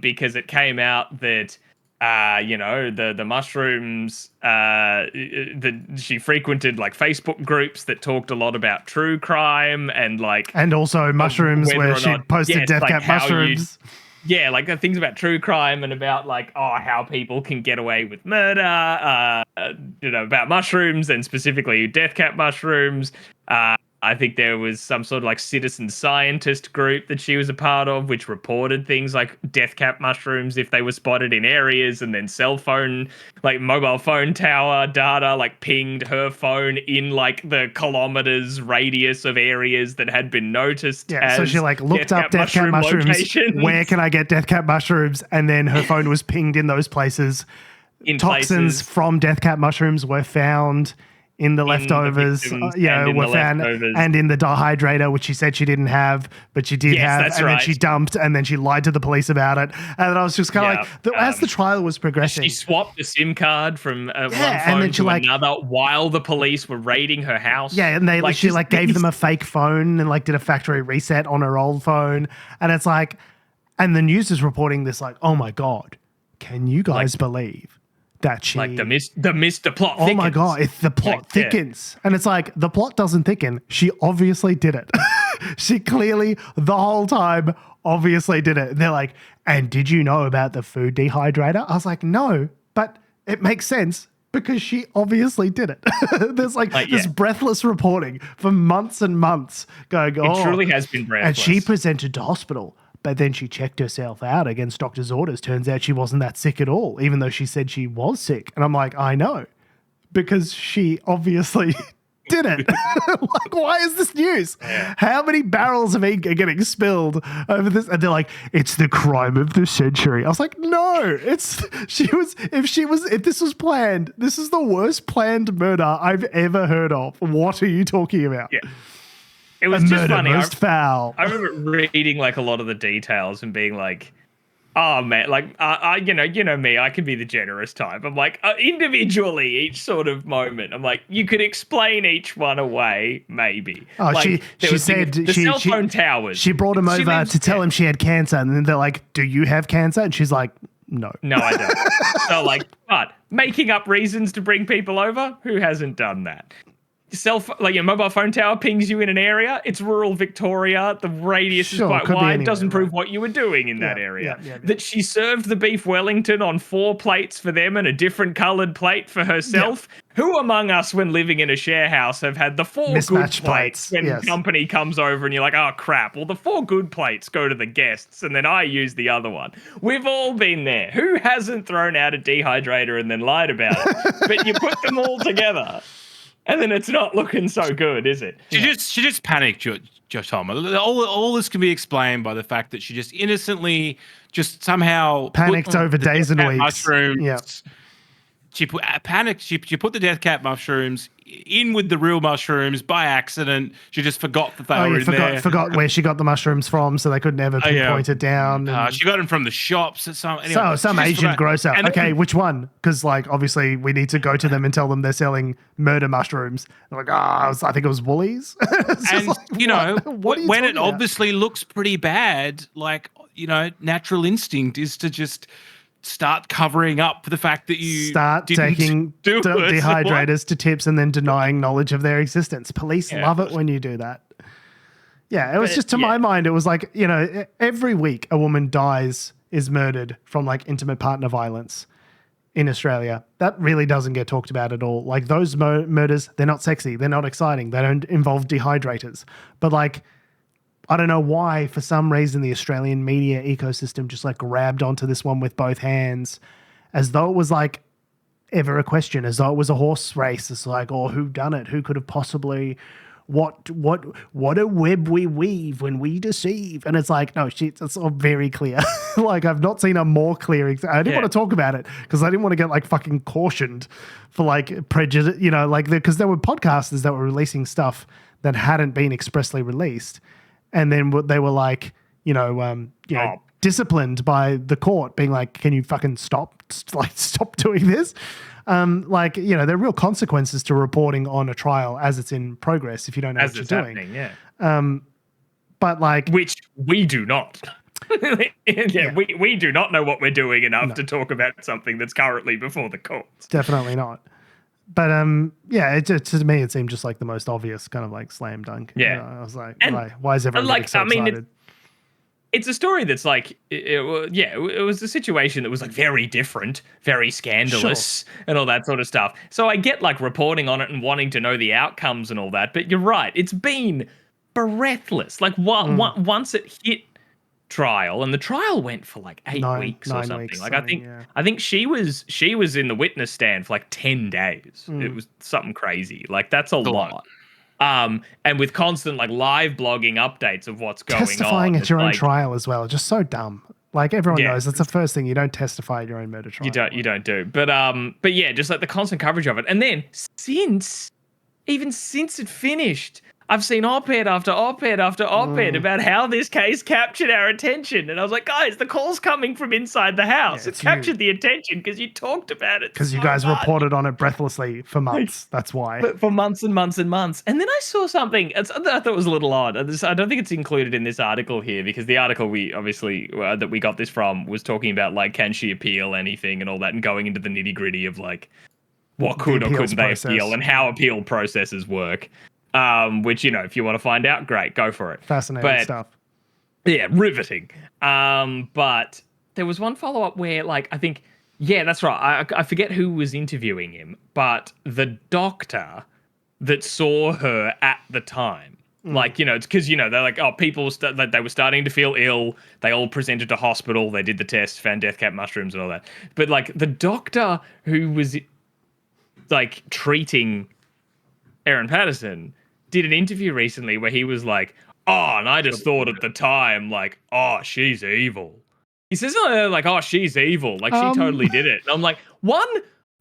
Because it came out that the mushrooms, she frequented like Facebook groups that talked a lot about true crime and also mushrooms where she posted death cap mushrooms. Yeah, like the things about true crime and about like, how people can get away with murder, about mushrooms and specifically death cap mushrooms. I think there was some sort of like citizen scientist group that she was a part of, which reported things like death cap mushrooms if they were spotted in areas, and then mobile phone tower data like pinged her phone in like the kilometers radius of areas that had been noticed. Yeah, so she like looked up death cap mushrooms. Locations. Where can I get death cap mushrooms? And then her phone was pinged in those places. Toxins from death cap mushrooms were found in the leftovers, were found, and in the dehydrator, which she said she didn't have, but she did have, and then she dumped, and then she lied to the police about it. And I was just kind of like, as the trial was progressing, she swapped a SIM card from one phone to another while the police were raiding her house. Yeah, and she gave them a fake phone and did a factory reset on her old phone, and it's like, and the news is reporting this like, oh my god, can you guys believe that she like the Mr. Plot. Oh thickens. my god, if the plot Like, yeah. thickens. And it's like the plot doesn't thicken. She obviously did it. She clearly the whole time obviously did it. And they're like, and did you know about the food dehydrator? I was like, no, but it makes sense because she obviously did it. There's like this breathless reporting for months and months going, It truly has been breathless. and she presented to hospital, but then she checked herself out against doctor's orders. Turns out she wasn't that sick at all, even though she said she was sick. And I'm like, I know, because she obviously did it. Like, why is this news? How many barrels of ink are getting spilled over this? And they're like, it's the crime of the century. I was like, no, if this was planned, this is the worst planned murder I've ever heard of. What are you talking about? Yeah. It was A just murder funny. most foul. I remember reading like a lot of the details and being like, oh man, like you know me, I can be the generous type. I'm like, individually, each sort of moment, I'm like, you could explain each one away, maybe. Oh, like, she said the cell phone towers. She brought him over to tell him she had cancer, and then they're like, "Do you have cancer?" And she's like, "No, No, I don't." So like, but making up reasons to bring people over, who hasn't done that? Your mobile phone tower pings you in an area. It's rural Victoria. The radius is quite wide. Anywhere, doesn't prove right. what you were doing in that area. Yeah. That she served the beef Wellington on 4 plates for them and a different coloured plate for herself. Yeah. Who among us, when living in a share house, have had the 4 Mismatched good plates when company comes over and you're like, oh crap, well the 4 good plates go to the guests and then I use the other one. We've all been there. Who hasn't thrown out a dehydrator and then lied about it? But you put them all together. And then it's not looking so good, is it? She just panicked, Josh Tom. All this can be explained by the fact that she just innocently just somehow panicked over days and weeks. Mushrooms. Yeah. She panicked. She put the death cap mushrooms in with the real mushrooms by accident. She just forgot that they were in there. Forgot where she got the mushrooms from, so they could never pinpoint it down. She got them from the shops at some. Anyway, so some Asian gross out. And okay, which one? Because like obviously we need to go to them and tell them they're selling murder mushrooms. They're like, I think it was Woolies. And like, when it obviously looks pretty bad, like natural instinct is to just start covering up the fact that you start taking dehydrators to tips and then denying knowledge of their existence. Police love it when you do that. Yeah, it was just to my mind, it was like, every week a woman is murdered from like intimate partner violence in Australia. That really doesn't get talked about at all. Like those murders, they're not sexy, they're not exciting, they don't involve dehydrators. But like, I don't know why, for some reason, the Australian media ecosystem just like grabbed onto this one with both hands, as though it was like ever a question, as though it was a horse race. It's like, oh, who done it? Who could have possibly? What a web we weave when we deceive. And it's like, no, it's all very clear. Like I've not seen a more clear. I didn't want to talk about it because I didn't want to get like fucking cautioned for like prejudice. Because there were podcasters that were releasing stuff that hadn't been expressly released. And then they were like, disciplined by the court, being like, "Can you fucking stop doing this?" There are real consequences to reporting on a trial as it's in progress if you don't know what you're doing. But like, which we do not. We do not know what we're doing enough to talk about something that's currently before the courts. Definitely not. But to me, it seemed just like the most obvious kind of like slam dunk. Yeah, I was like, why is everyone so excited? It's a story that's like, it was a situation that was like very different, very scandalous, and all that sort of stuff. So I get like reporting on it and wanting to know the outcomes and all that. But you're right, it's been breathless. Like once it hit trial, and the trial went for like 8 weeks or something. I think she was in the witness stand for like 10 days. It was something crazy. Like that's a lot. And with constant like live blogging updates of what's going on. Testifying at your own trial as well. Just so dumb. Like everyone knows that's the first thing. You don't testify at your own murder trial. You don't do. But yeah, just like the constant coverage of it. And then since it finished, I've seen op-ed after op-ed after op-ed about how this case captured our attention. And I was like, guys, the call's coming from inside the house. It captured the attention because you talked about it. Because you guys reported on it breathlessly for months. That's why. For months and months and months. And then I saw something I thought was a little odd. I don't think it's included in this article here because the article we obviously that we got this from was talking about like, can she appeal anything and all that and going into the nitty gritty of like what could or couldn't they appeal and how appeal processes work. Which, if you want to find out, great, go for it. Fascinating stuff. Yeah, riveting. But there was one follow-up where, like, I think, yeah, that's right. I forget who was interviewing him, but the doctor that saw her at the time, like, it's because, they're like, oh, they were starting to feel ill. They all presented to hospital. They did the test, found death cap mushrooms and all that. But, like, the doctor who was, like, treating Erin Patterson did an interview recently where he was like, oh, and I just thought at the time, like, oh, she's evil. He says, like, oh, she's evil. Like, she totally did it. And I'm like, why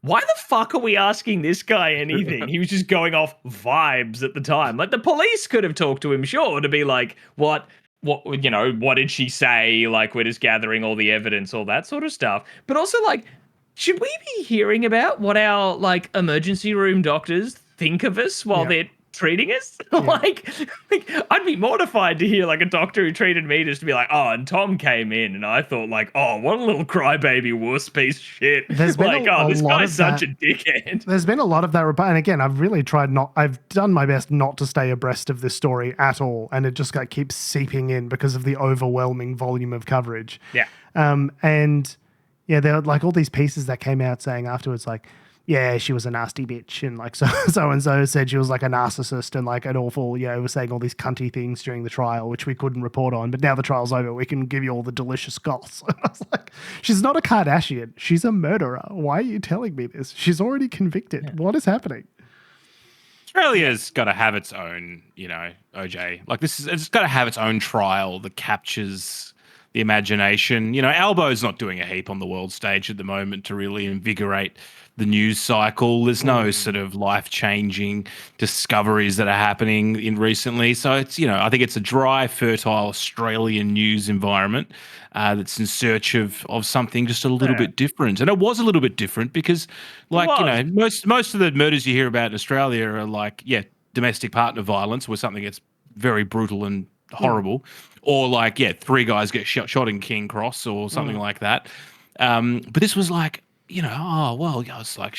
the fuck are we asking this guy anything? He was just going off vibes at the time. Like, the police could have talked to him, sure, to be like, what did she say? Like, we're just gathering all the evidence, all that sort of stuff. But also, like, should we be hearing about what our, like, emergency room doctors think of us while they're treating us? Like, I'd be mortified to hear like a doctor who treated me just to be like, oh, and Tom came in and I thought like, oh, what a little crybaby wuss piece of shit. There's been like, this guy's such a dickhead. There's been a lot of that. And again, I've done my best not to stay abreast of this story at all. And it just keeps seeping in because of the overwhelming volume of coverage. Yeah. And yeah, there were like all these pieces that came out saying afterwards, like, yeah, she was a nasty bitch, and like so and so said she was like a narcissist and like an awful, was saying all these cunty things during the trial, which we couldn't report on. But now the trial's over, we can give you all the delicious goss. I was like, she's not a Kardashian, she's a murderer. Why are you telling me this? She's already convicted. Yeah. What is happening? Australia's got to have its own, OJ. Like it's got to have its own trial that captures the imagination. Albo's not doing a heap on the world stage at the moment to really invigorate the news cycle. There's no sort of life-changing discoveries that are happening in recently. So it's, I think it's a dry, fertile Australian news environment that's in search of something just a little bit different. And it was a little bit different because, like, most of the murders you hear about in Australia are like, domestic partner violence was something that's very brutal and horrible. Or like, three guys get shot in King Cross or something like that. But this was like, it's like,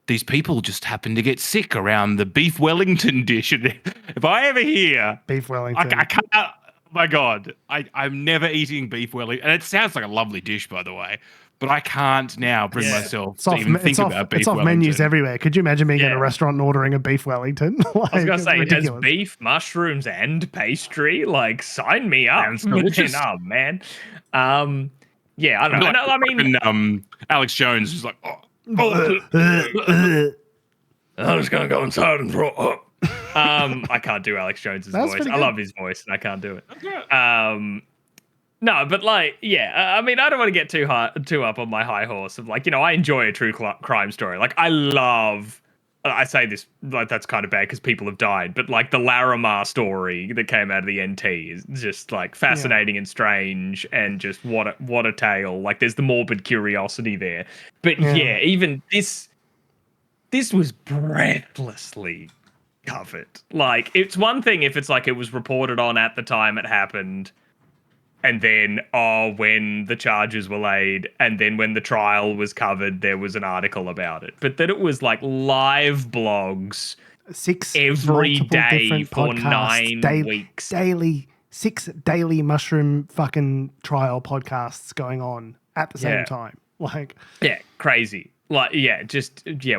these people just happen to get sick around the beef Wellington dish. And if I ever hear beef Wellington, I can't, oh my God, I'm never eating beef Wellington. And it sounds like a lovely dish, by the way, but I can't now bring myself to even think about beef Wellington. It's off menus everywhere. Could you imagine being in a restaurant and ordering a beef Wellington? Like, I was going to say, ridiculous. It has beef, mushrooms, and pastry. Like, sign me up. Oh, man. Yeah, I don't know. I mean, Alex Jones is like, I'm just gonna go inside and throw up. I can't do Alex Jones's voice. I love his voice, and I can't do it. No, but like, I mean, I don't want to get too up on my high horse of like, I enjoy a true crime story. Like, I say this like that's kind of bad because people have died, but like the Larimar story that came out of the NT is just like fascinating and strange, and just what a tale. Like, there's the morbid curiosity there, but even this was breathlessly covered. Like, it's one thing if it's like it was reported on at the time it happened, and then when the charges were laid, and then when the trial was covered, there was an article about it. But that it was like live blogs, 6 every day for podcasts, 9 weeks, 6 daily mushroom fucking trial podcasts going on at the same time. Like, crazy. Like,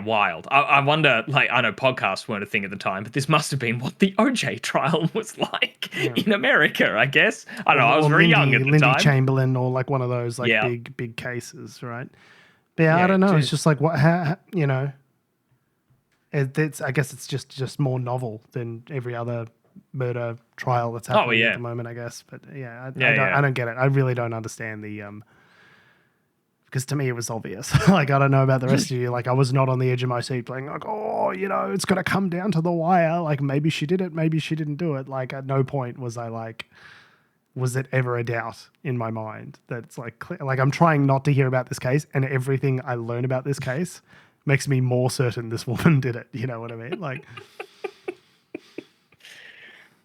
wild. I wonder, like, I know podcasts weren't a thing at the time, but this must have been what the OJ trial was like in America, I guess. I don't know, I was very young at the time. Lindy Chamberlain, or like one of those like big cases, right? But I don't know. It's just like, I guess it's just more novel than every other murder trial that's happening at the moment, I guess. But I don't get it. I really don't understand the Because to me, it was obvious. Like, I don't know about the rest of you. Like, I was not on the edge of my seat playing like, oh, it's going to come down to the wire. Like, maybe she did it. Maybe she didn't do it. Like, at no point was I like, was it ever a doubt in my mind that's like, clear? Like, I'm trying not to hear about this case. And everything I learn about this case makes me more certain this woman did it. You know what I mean? Like,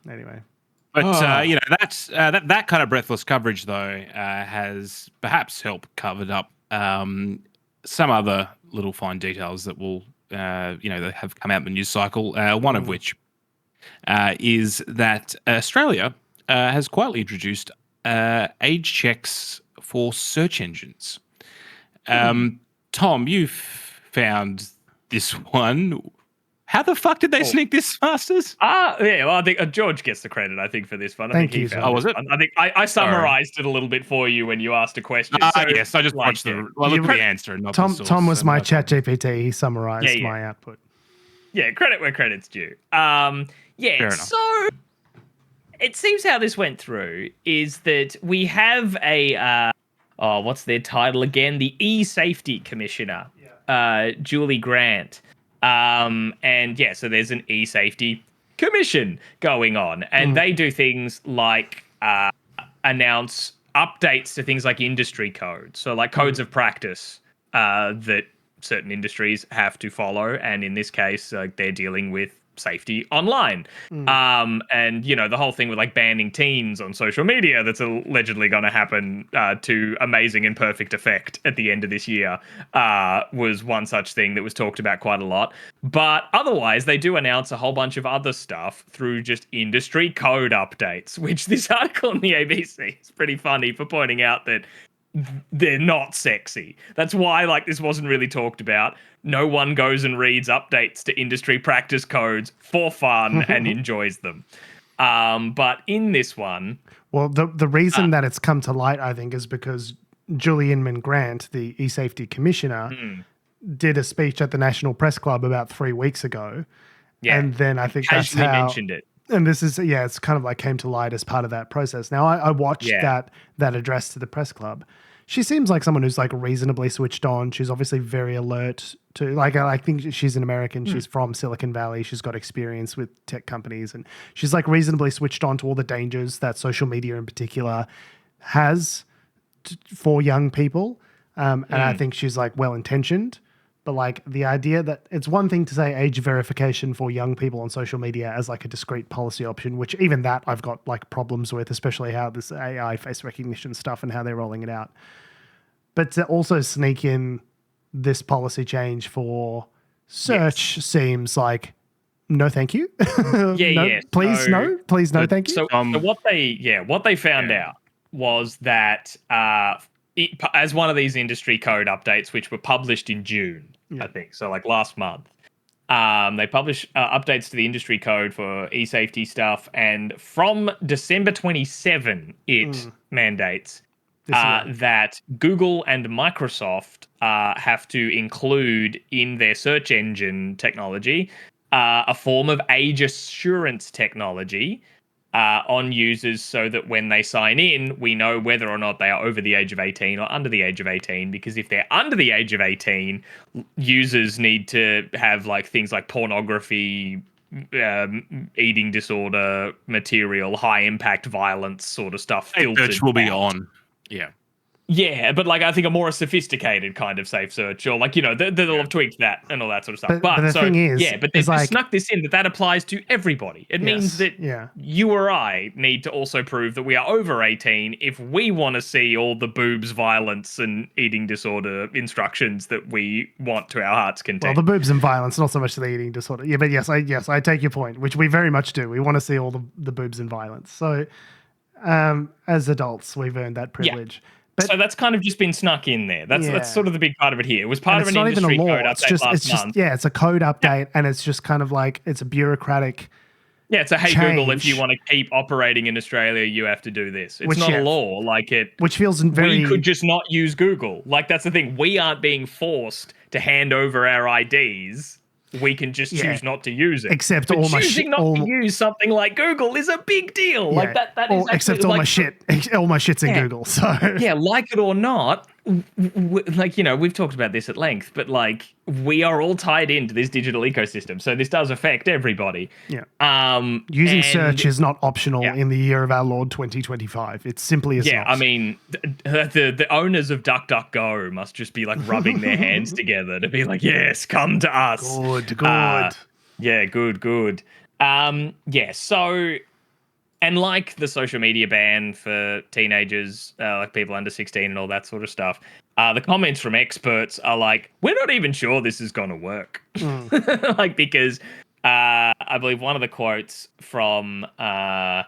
anyway. But that's that kind of breathless coverage, though, has perhaps helped covered up some other little fine details that will, that have come out in the news cycle. One of which is that Australia has quietly introduced age checks for search engines. Tom, you found this one. How the fuck did they sneak this, Masters? Yeah, well, I think George gets the credit, I think, for this one. Thank you. Oh, was it? I think I summarized it a little bit for you when you asked a question. Yes, I just watched look at the answer. And not the source. Tom was my chat GPT. He summarized my output. Yeah, credit where credit's due. Fair enough. So it seems how this went through is that we have a, what's their title again? The E-Safety Commissioner, Julie Grant. So there's an e-safety commission going on, and they do things like announce updates to things like industry codes. So like codes of practice that certain industries have to follow. And in this case, they're dealing with safety online. And, the whole thing with like banning teens on social media that's allegedly going to happen to amazing and perfect effect at the end of this year was one such thing that was talked about quite a lot. But otherwise, they do announce a whole bunch of other stuff through just industry code updates, which this article in the ABC is pretty funny for pointing out that they're not sexy. That's why this wasn't really talked about. No one goes and reads updates to industry practice codes for fun and enjoys them. But in this one... Well, the reason that it's come to light, I think, is because Julie Inman Grant, the E-Safety Commissioner, did a speech at the National Press Club about 3 weeks ago. Yeah. And then I think that's how... mentioned it. And this is, it's kind of like came to light as part of that process. Now, I watched that address to the press club. She seems like someone who's like reasonably switched on. She's obviously very alert to, I think she's an American. She's from Silicon Valley. She's got experience with tech companies, and she's like reasonably switched on to all the dangers that social media in particular has for young people. And I think she's like well-intentioned. But like the idea that it's one thing to say age verification for young people on social media as like a discrete policy option, which even that I've got like problems with, especially how this AI face recognition stuff and how they're rolling it out. But to also sneak in this policy change for search seems like no, thank you. Please, no, thank you. So what they found out was that as one of these industry code updates, which were published in June, I think, so like last month, they publish updates to the industry code for e-safety stuff, and from December 27, it mandates that Google and Microsoft have to include in their search engine technology a form of age assurance technology on users so that when they sign in, we know whether or not they are over the age of 18 or under the age of 18. Because if they're under the age of 18, users need to have like things like pornography, eating disorder material, high impact violence sort of stuff filtered. Search will be on. Yeah. Yeah, but like I think a more sophisticated kind of safe search, or like they'll have tweaked that and all that sort of stuff. But the thing is, they've snuck this in that applies to everybody. It means that you or I need to also prove that we are over 18 if we want to see all the boobs, violence, and eating disorder instructions that we want to our heart's content. Well, the boobs and violence, not so much the eating disorder. Yeah, but yes, I take your point, which we very much do. We want to see all the boobs and violence. So, as adults, we've earned that privilege. Yeah. So that's kind of just been snuck in there. That's sort of the big part of it here. It was part of an industry code update last month. It's a code update, and it's just kind of like it's a bureaucratic. Yeah, it's a hey change. Google, if you want to keep operating in Australia, you have to do this. It's not a law, which feels very. We could just not use Google. Like that's the thing. We aren't being forced to hand over our IDs. We can just choose not to use it. Except but all my choosing not to use something like Google is a big deal. Like that is except all my shit. All my shit's in Google. So like it or not, like, we've talked about this at length, but like we are all tied into this digital ecosystem, so this does affect everybody. Using search is not optional Yeah. in the year of our Lord 2025. It simply is not. I mean, the owners of DuckDuckGo must just be like rubbing their hands together to be like, yes, come to us. Good. Yeah, good. So, and like the social media ban for teenagers, like people under 16 and all that sort of stuff, the comments from experts are like, we're not even sure this is going to work. Like, because I believe one of the quotes from, I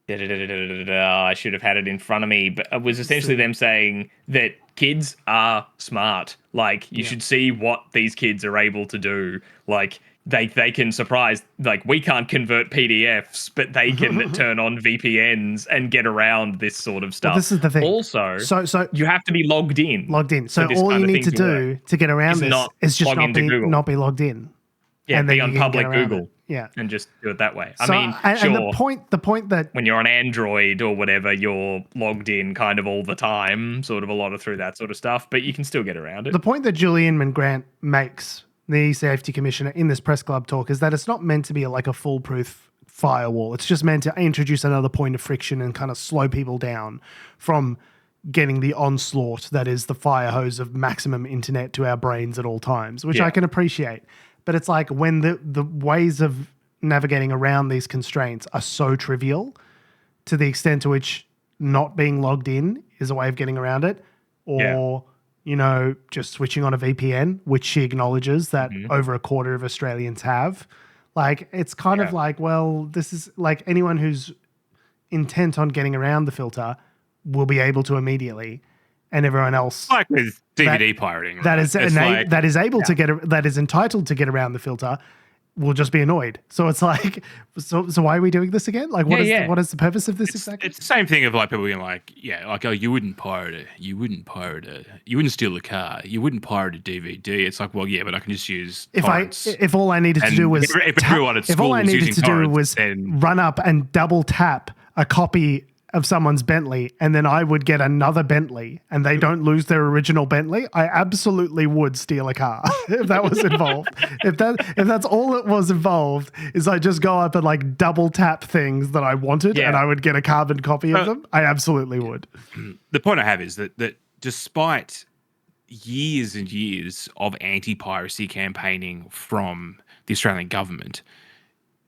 should have had it in front of me, but it was essentially them saying that kids are smart. Like, you should see what these kids are able to do. Like, they can surprise, like, we can't convert PDFs, but they can turn on VPNs and get around this sort of stuff. Well, this is the thing. Also, so you have to be logged in. So all you need to do to get around this is just not be logged in. Yeah, and be then on you can public get around Google. it. Yeah. And just do it that way. So, I mean, and the point that when you're on Android or whatever, you're logged in kind of all the time, sort of a lot of through that sort of stuff, but you can still get around it. The point that Julian Grant makes, the safety commissioner, in this press club talk, is that it's not meant to be like a foolproof firewall. It's just meant to introduce another point of friction and kind of slow people down from getting the onslaught that is the fire hose of maximum internet to our brains at all times, which I can appreciate. But it's like when the ways of navigating around these constraints are so trivial to the extent to which not being logged in is a way of getting around it, or just switching on a VPN, which she acknowledges that over a quarter of Australians have. Like, it's kind of like, well, this is like anyone who's intent on getting around the filter will be able to immediately, and everyone else, like with DVD pirating, right? that is able to that is entitled to get around the filter, will just be annoyed. So it's like, so why are we doing this again? Like, what is the purpose of this exactly? It's the same thing of like people being like, oh, you wouldn't pirate it, you wouldn't steal a car, you wouldn't pirate a DVD. It's like, well, yeah, but I can just use torrents. If all I needed to do was run up and double tap a copy of someone's Bentley, and then I would get another Bentley, and they don't lose their original Bentley, I absolutely would steal a car if that was involved. if that's all it was involved, is I just go up and like double tap things that I wanted, and I would get a carbon copy of them, I absolutely would. The point I have is that despite years and years of anti-piracy campaigning from the Australian government,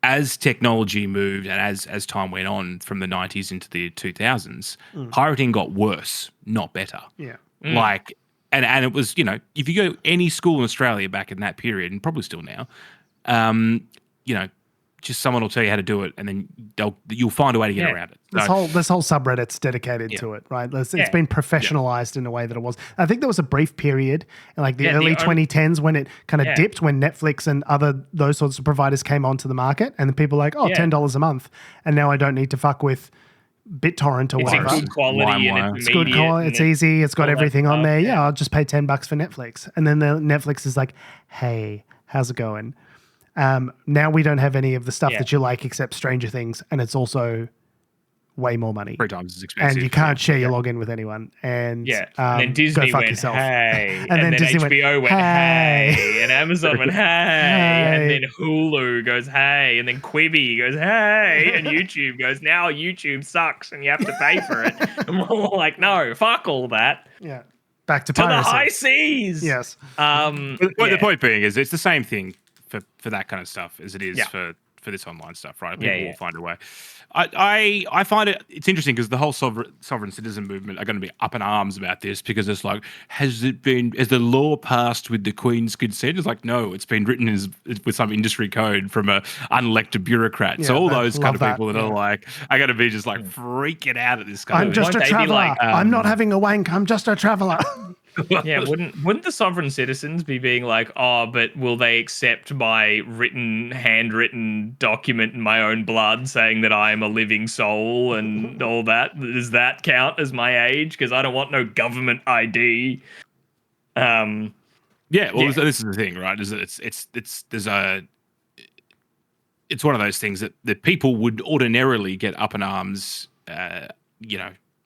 as technology moved and as time went on from the 90s into the 2000s, pirating got worse, not better. Yeah. Like, and it was, if you go any school in Australia back in that period, and probably still now, just someone will tell you how to do it, and then you'll find a way to get around it. This whole subreddit's dedicated to it, right? It's been professionalized in a way that it was. I think there was a brief period in like the early 2010s when it kind of dipped, when Netflix and those sorts of providers came onto the market, and the people were like, $10 a month, and now I don't need to fuck with BitTorrent or whatever. It's good quality and it's good quality. It's easy. It's got everything on there. Yeah, I'll just pay $10 for Netflix, and then Netflix is like, hey, how's it going? Now we don't have any of the stuff that you like except Stranger Things, and it's also way more money. 3 times as expensive. And you can't share your login with anyone. And and then Disney go fuck went, yourself. hey. and then Disney HBO went, hey. And Amazon went, hey. And then Hulu goes, hey. And then Quibi goes, hey. And YouTube goes, now YouTube sucks and you have to pay for it. And we're all like, no, fuck all that. Yeah. Back to the piracy. high seas. Yes. The point being is it's the same thing for that kind of stuff as it is for this online stuff, right? People will find a way. I find it's interesting because the whole sovereign citizen movement are going to be up in arms about this, because it's like, has the law passed with the Queen's consent? It's like, no, it's been written with some industry code from a unelected bureaucrat. Yeah, so all those kind of people that are like, are going to be just like freaking out at this kind I'm just a traveler. I'm not having a wank. I'm just a traveler. Yeah, wouldn't the sovereign citizens be being like, oh, but will they accept my handwritten document in my own blood saying that I am a living soul and all that? Does that count as my age? Because I don't want no government ID. This is the thing, right? Is that it's one of those things that people would ordinarily get up in arms,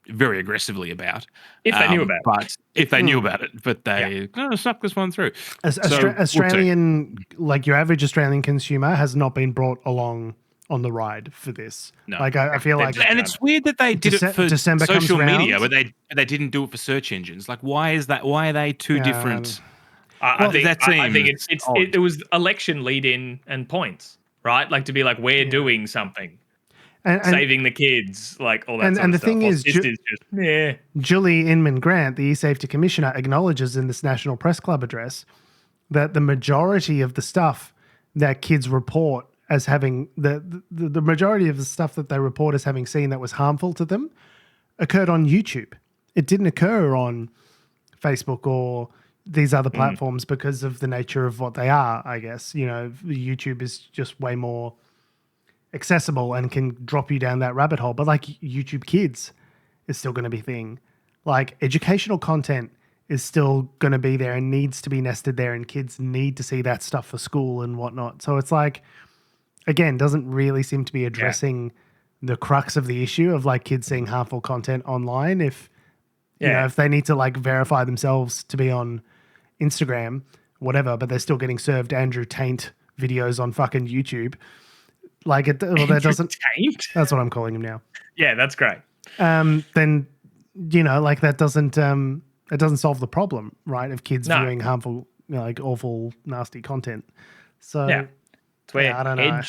very aggressively about. If they knew about it. But if they knew about it, but they snuck this one through. Australian, like your average Australian consumer, has not been brought along on the ride for this. No. Like I feel like, and it's weird that they did it for December social comes media, round. but they didn't do it for search engines. Like, why is that? Why are they two different? I think seems it was election lead-in and points, right? Like to be like, we're doing something. And saving the kids, like all that. And the thing is, just Julie Inman Grant, the eSafety Commissioner, acknowledges in this National Press Club address that the majority of the stuff that kids report as having the majority of the stuff that they report as having seen that was harmful to them occurred on YouTube. It didn't occur on Facebook or these other platforms because of the nature of what they are. I guess YouTube is just way more accessible and can drop you down that rabbit hole. But like YouTube Kids is still going to be a thing. Like educational content is still going to be there and needs to be nested there, and kids need to see that stuff for school and whatnot. So it's like, again, doesn't really seem to be addressing the crux of the issue of like kids seeing harmful content online. If if they need to like verify themselves to be on Instagram, whatever, but they're still getting served Andrew Taint videos on fucking YouTube. Like that doesn't. Taint? That's what I'm calling him now. Yeah, that's great. Then like that doesn't it doesn't solve the problem, right? Of kids viewing harmful, like awful, nasty content. So it's where I don't know.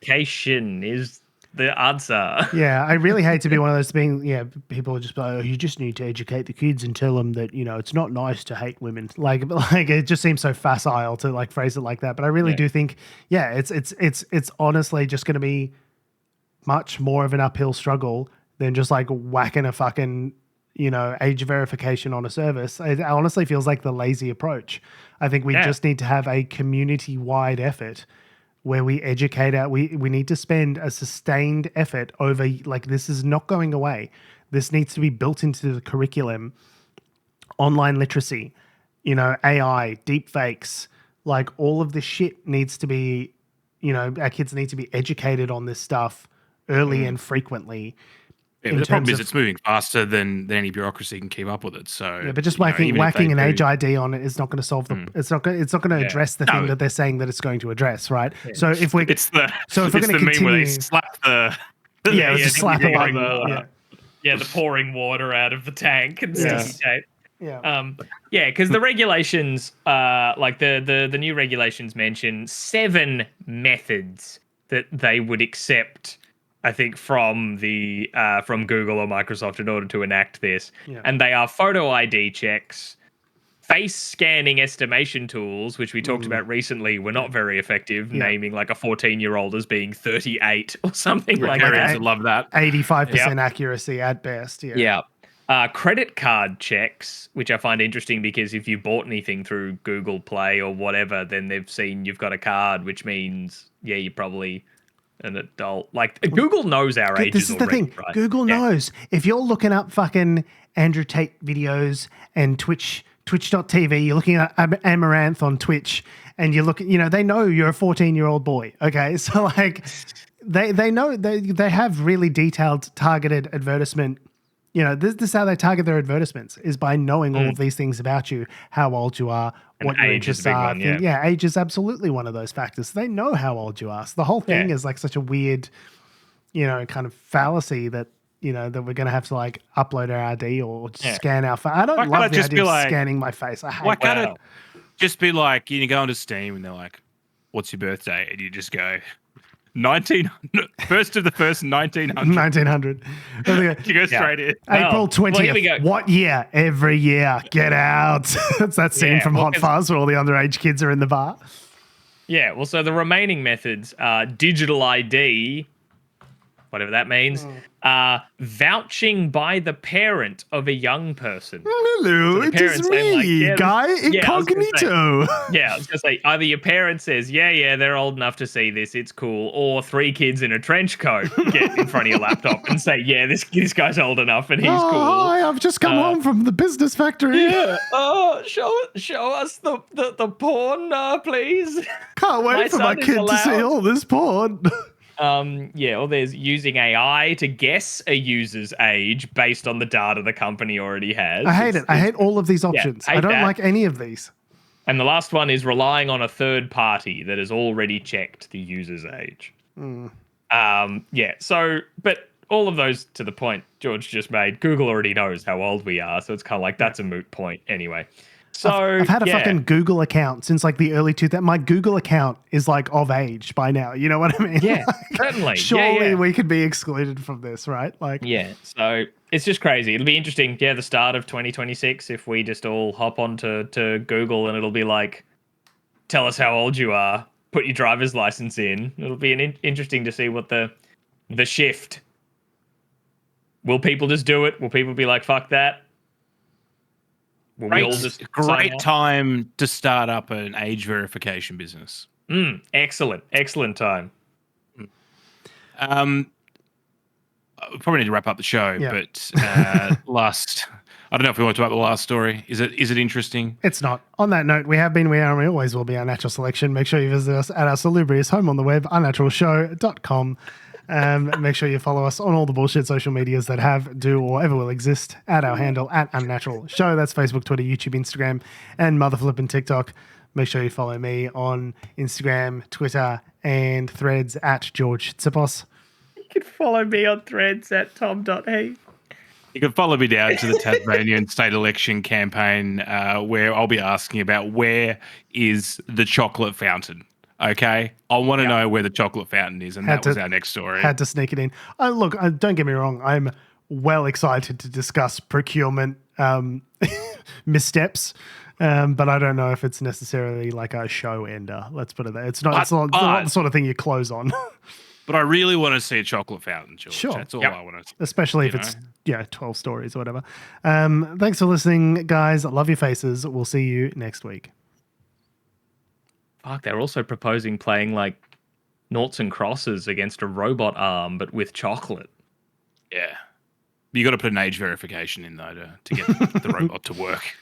Education is the answer. Yeah, I really hate to be one of those people are just like, oh, you just need to educate the kids and tell them that, it's not nice to hate women. Like it just seems so facile to like phrase it like that. But I really do think, it's honestly just going to be much more of an uphill struggle than just like whacking a fucking, age verification on a service. It honestly feels like the lazy approach. I think we just need to have a community-wide effort where we educate we need to spend a sustained effort over, like, this is not going away. This needs to be built into the curriculum. Online literacy, AI, deep fakes, like all of this shit needs to be, our kids need to be educated on this stuff early and frequently. Yeah, the problem is it's moving faster than any bureaucracy can keep up with it. So but just whacking an age ID on it is not going to solve the. It's not going to address the thing that they're saying that it's going to address, right? Yeah. So if we're it's the going to meme where they slap the just slap a button. The pouring water out of the tank and sticky tape. Yeah. Because the regulations, like the new regulations mention 7 methods that they would accept, I think, from Google or Microsoft in order to enact this. Yeah. And they are photo ID checks, face scanning estimation tools, which we talked about recently were not very effective, naming like a 14-year-old as being 38 or something like that. I love that. 85% accuracy at best. Yeah. Credit card checks, which I find interesting because if you bought anything through Google Play or whatever, then they've seen you've got a card, which means, you're probably an adult. Like, Google knows our ages. This is the thing. Right? Google knows. If you're looking up fucking Andrew Tate videos and Twitch.tv, you're looking at Amaranth on Twitch, and you're looking, they know you're a 14-year-old boy. Okay. So like they know they have really detailed targeted advertisement. This is how they target their advertisements, is by knowing all of these things about you, how old you are, what your interests are. Age is absolutely one of those factors. They know how old you are. So the whole thing is like such a weird, kind of fallacy that, that we're going to have to like upload our ID or scan our face. I don't love the idea of scanning my face. I hate Why can't it just be like, you go onto Steam and they're like, what's your birthday? And you just go, 1st of the 1st, 1900. 1900. You go straight in. April 20th. What year? Every year. Get out. It's that scene from Hot Fuzz where all the underage kids are in the bar. Yeah, well, so the remaining methods are digital ID, whatever that means, vouching by the parent of a young person. Hello, it is me, Guy Incognito. I was going to say, either your parent says, they're old enough to see this, it's cool, or 3 kids in a trench coat get in front of your laptop and say, this guy's old enough and he's cool. Hi, I've just come home from the business factory. Show us the porn, please. Can't wait for my kid to see all this porn. Yeah, or there's using AI to guess a user's age based on the data the company already has. I hate it. I hate all of these options. hate I don't that. like any of these. And the last one is relying on a third party that has already checked the user's age. So, but all of those to the point George just made, Google already knows how old we are, so it's kind of like that's a moot point anyway. So I've had a fucking Google account since like the early 2000s. My Google account is like of age by now. You know what I mean? Yeah, Like, certainly. Surely we could be excluded from this, right? Like, yeah. So it's just crazy. It'll be interesting. Yeah, the start of 2026, if we just all hop onto to Google and it'll be like, tell us how old you are, put your driver's license in. It'll be interesting to see what the shift. Will people just do it? Will people be like, fuck that? Will we all just sign Great up? time to start up an age verification business. Excellent time. We probably need to wrap up the show, Yeah. but I don't know if we want to talk about the last story. Is it interesting? it's not. On that note, we have been, we are, and we always will be Unnatural Selection. Make sure you visit us at our salubrious home on the web, unnaturalshow.com. Make sure you follow us on all the bullshit social medias that have, do, or ever will exist at our handle at Unnatural Show. That's Facebook, Twitter, YouTube, Instagram, and motherflippin' TikTok. Make sure you follow me on Instagram, Twitter, and Threads at George Tsipos. You can follow me on Threads at tom.he. You can follow me down to the Tasmanian state election campaign, where I'll be asking about where is the chocolate fountain. Okay, I want to know where the chocolate fountain is, and that was our next story. Had to sneak it in. Look, don't get me wrong. I'm well excited to discuss procurement missteps, but I don't know if it's necessarily like a show ender. Let's put it there. It's not the sort of thing you close on. But I really want to see a chocolate fountain, George. Sure. That's all I want to see. Especially if it's 12 stories or whatever. Thanks for listening, guys. I love your faces. We'll see you next week. Fuck, they're also proposing playing like noughts and crosses against a robot arm, but with chocolate. Yeah. You got to put an age verification in, though, to get the robot to work.